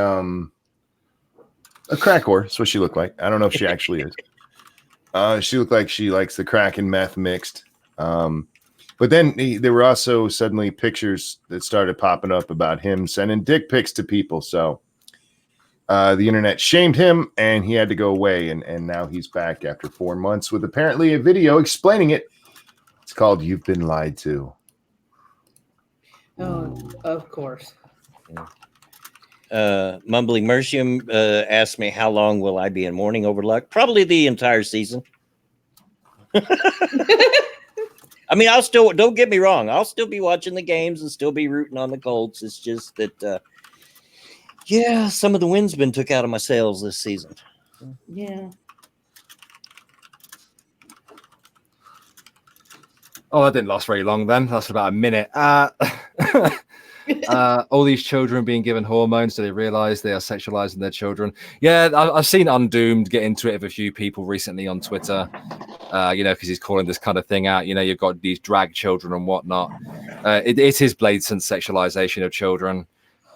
crack whore. That's what she looked like. I don't know if she actually is. She looked like she likes the crack and meth mixed. But then there were also suddenly pictures that started popping up about him sending dick pics to people. So the internet shamed him and he had to go away. And now he's back after 4 months with apparently a video explaining it. It's called You've Been Lied To. Oh, of course. Mumbling Mercium asked me how long will I be in mourning over luck? Probably the entire season. I mean, I'll still, don't get me wrong, I'll still be watching the games and still be rooting on the Colts. It's just that, yeah, some of the wind's been took out of my sails this season. Yeah. Oh, that didn't last very long then. That's about a minute. All these children being given hormones, do they realize they are sexualizing their children? Yeah, I've seen Undoomed get into it with a few people recently on Twitter, because he's calling this kind of thing out. You've got these drag children and whatnot. It is blatant sexualization of children.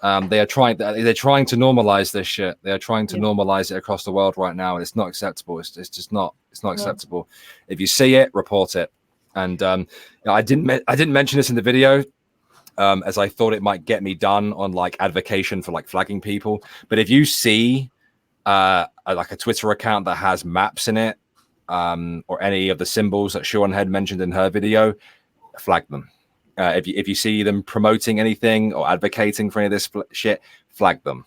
They're trying to normalize this shit. They are trying to normalize it across the world right now, and it's not acceptable. It's just not. It's not acceptable. If you see it, report it. And I didn't mention this in the video, as I thought it might get me done on like advocation for like flagging people. But if you see like a Twitter account that has maps in it, or any of the symbols that Sean had mentioned in her video, flag them. If you see them promoting anything or advocating for any of this shit, flag them.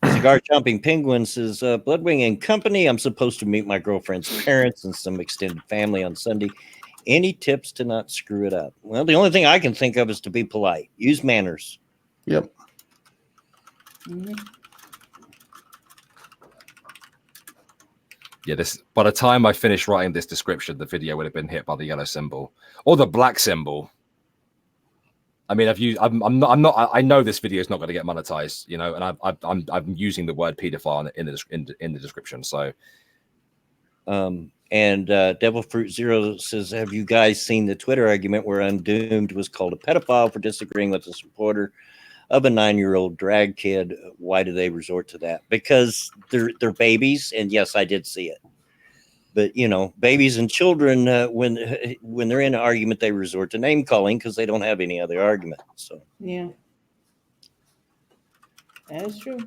Cigar Chomping Penguin says, Bloodwing and Company, I'm supposed to meet my girlfriend's parents and some extended family on Sunday. Any tips to not screw it up? Well, the only thing I can think of is to be polite. Use manners. Yep. Mhm. Yeah, by the time I finished writing this description, the video would have been hit by the yellow symbol or the black symbol. I mean, I know this video is not going to get monetized, and I'm using the word pedophile in the description. So, and Devil Fruit Zero says, have you guys seen the Twitter argument where Undoomed was called a pedophile for disagreeing with a supporter of a 9-year-old drag kid? Why do they resort to that? Because they're babies, and yes, I did see it. But babies and children, when they're in an argument, they resort to name calling because they don't have any other argument. So Yeah. That is true.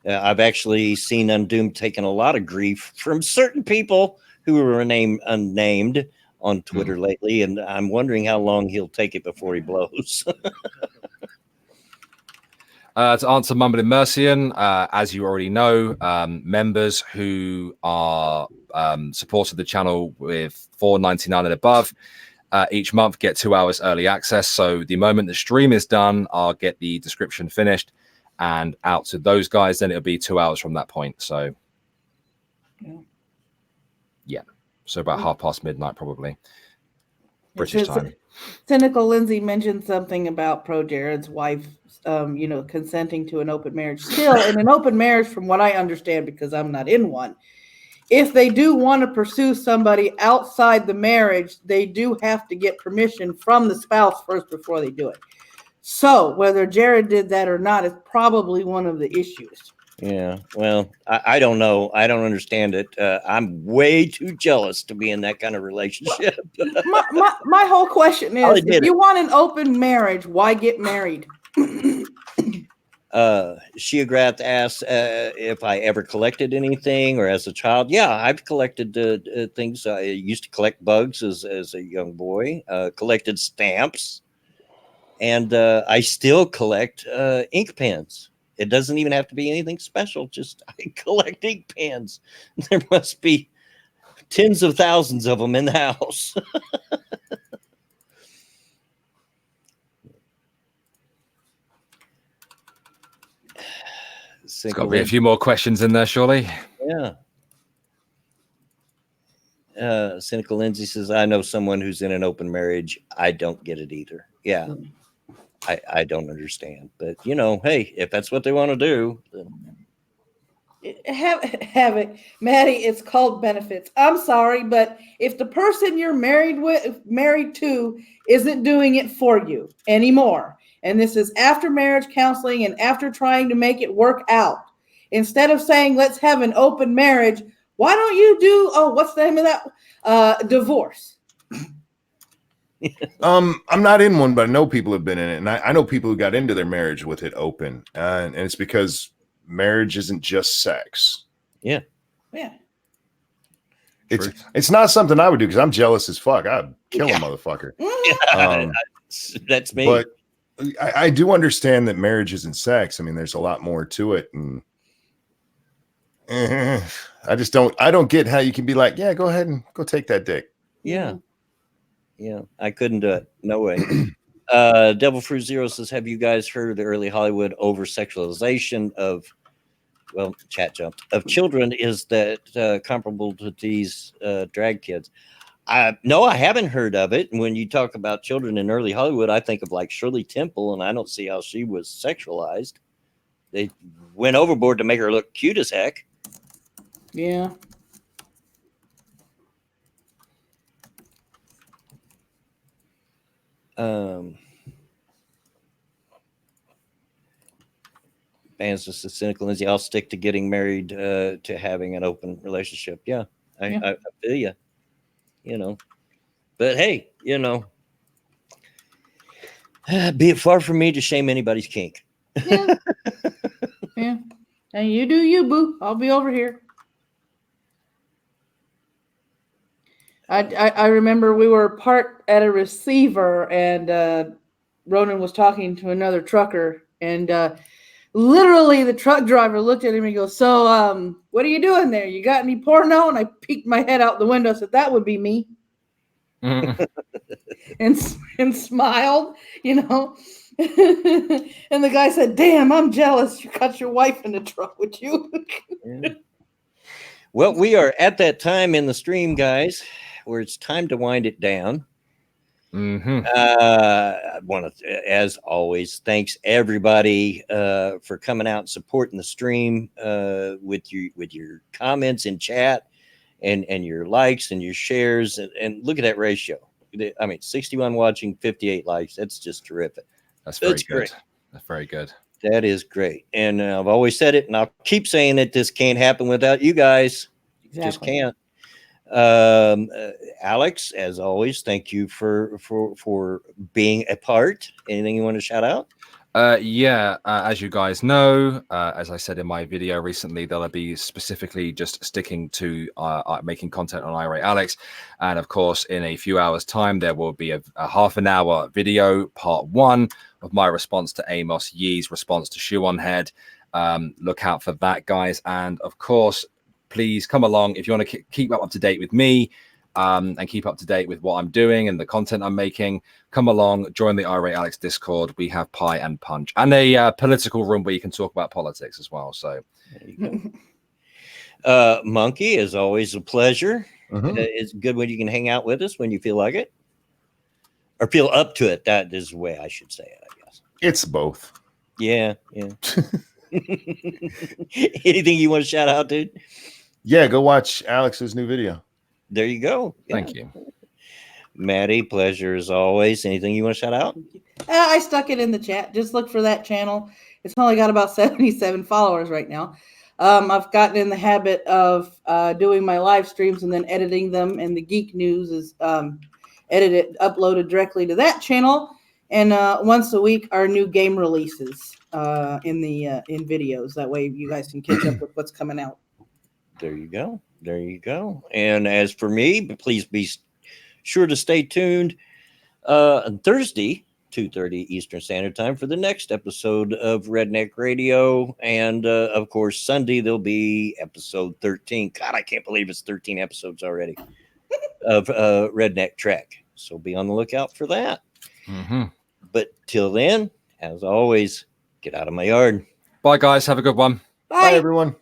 I've actually seen Undoomed taking a lot of grief from certain people who were unnamed on Twitter lately, and I'm wondering how long he'll take it before he blows. To answer Mumbling Mercian, as you already know, members who are supported the channel with $4.99 and above each month get 2 hours early access. So the moment the stream is done, I'll get the description finished and out to those guys. Then it'll be 2 hours from that point. So yeah. So about midnight, probably. British time. Cynical Lindsay mentioned something about Pro Jared's wife, consenting to an open marriage. Still, in an open marriage, from what I understand, because I'm not in one, if they do want to pursue somebody outside the marriage, they do have to get permission from the spouse first before they do it. So whether Jared did that or not is probably one of the issues. Yeah, well, I don't know. I don't understand it. I'm way too jealous to be in that kind of relationship. my whole question is, if you want an open marriage, why get married? Shiagrath asks if I ever collected anything or as a child. Yeah, I've collected things. I used to collect bugs as a young boy, collected stamps, and I still collect ink pens. It doesn't even have to be anything special. Just I collect ink pens. There must be tens of thousands of them in the house. There's got to be a few more questions in there, surely. Yeah. Cynical Lindsay says, I know someone who's in an open marriage. I don't get it either. Yeah. I don't understand. But, hey, if that's what they want to do, then Have it, Maddie. It's called benefits. I'm sorry, but if the person you're married to isn't doing it for you anymore, and this is after marriage counseling and after trying to make it work out, instead of saying let's have an open marriage, why don't you do what's the name of that divorce? I'm not in one, but I know people have been in it, and I know people who got into their marriage with it open, and it's because marriage isn't just sex. Yeah. Yeah. It's not something I would do because I'm jealous as fuck. I'd kill a motherfucker. That's me. But I do understand that marriage isn't sex. I mean, there's a lot more to it, and I don't get how you can be like, yeah, go ahead and go take that dick. Yeah. I couldn't do it. No way. Devil Fruit Zero says, have you guys heard of the early Hollywood over sexualization of, well, chat jumped, of children? Is that comparable to these drag kids? No, I haven't heard of it. And when you talk about children in early Hollywood, I think of like Shirley Temple, and I don't see how she was sexualized. They went overboard to make her look cute as heck. Yeah. Bands just as cynical as I'll stick to getting married to having an open relationship. Yeah, I feel you. You know, but hey, you know, be it far from me to shame anybody's kink. Yeah. Yeah. And you do you, boo. I'll be over here. I remember we were parked at a receiver, and Ronan was talking to another trucker, and literally the truck driver looked at him and goes, so what are you doing there? You got any porno? And I peeked my head out the window, said, that would be me. and smiled, you know. And the guy said, damn, I'm jealous. You got your wife in the truck with you. Yeah. Well, we are at that time in the stream, guys, where it's time to wind it down. I want to, as always, thanks everybody for coming out and supporting the stream with your comments in chat and your likes and your shares, and look at that ratio. I mean, 61 watching, 58 likes. That's just terrific. That's very good. Great. That's very good. That is great. And I've always said it, and I'll keep saying it. This can't happen without you guys. Exactly. Just can't. Alex, as always, thank you for being a part. Anything you want to shout out? As you guys know, as I said in my video recently, they'll be specifically just sticking to making content on Irate Alex, and of course in a few hours time there will be a half an hour video, part 1 of my response to Amos Yee's response to Shoe on Head. Look out for that, guys, and of course please come along if you want to keep up to date with me and keep up to date with what I'm doing and the content I'm making. Come along, join the Irate Alex Discord. We have Pie and Punch and a political room where you can talk about politics as well. So there you go. Monkey, as always, a pleasure. It's good when you can hang out with us when you feel like it or feel up to it. That is the way I should say it, I guess. It's both. Yeah. Anything you want to shout out, dude? Yeah, go watch Alex's new video. There you go. Yeah. Thank you. Maddie, pleasure as always. Anything you want to shout out? I stuck it in the chat. Just look for that channel. It's only got about 77 followers right now. I've gotten in the habit of doing my live streams and then editing them, and the Geek News is edited, uploaded directly to that channel. And once a week, our new game releases in videos. That way you guys can catch up with what's coming out. There you go. There you go. And as for me, please be sure to stay tuned on Thursday, 2:30 Eastern Standard Time for the next episode of Redneck Radio. And of course, Sunday, there'll be episode 13. God, I can't believe it's 13 episodes already of Redneck Trek. So be on the lookout for that. But till then, as always, get out of my yard. Bye, guys. Have a good one. Bye everyone.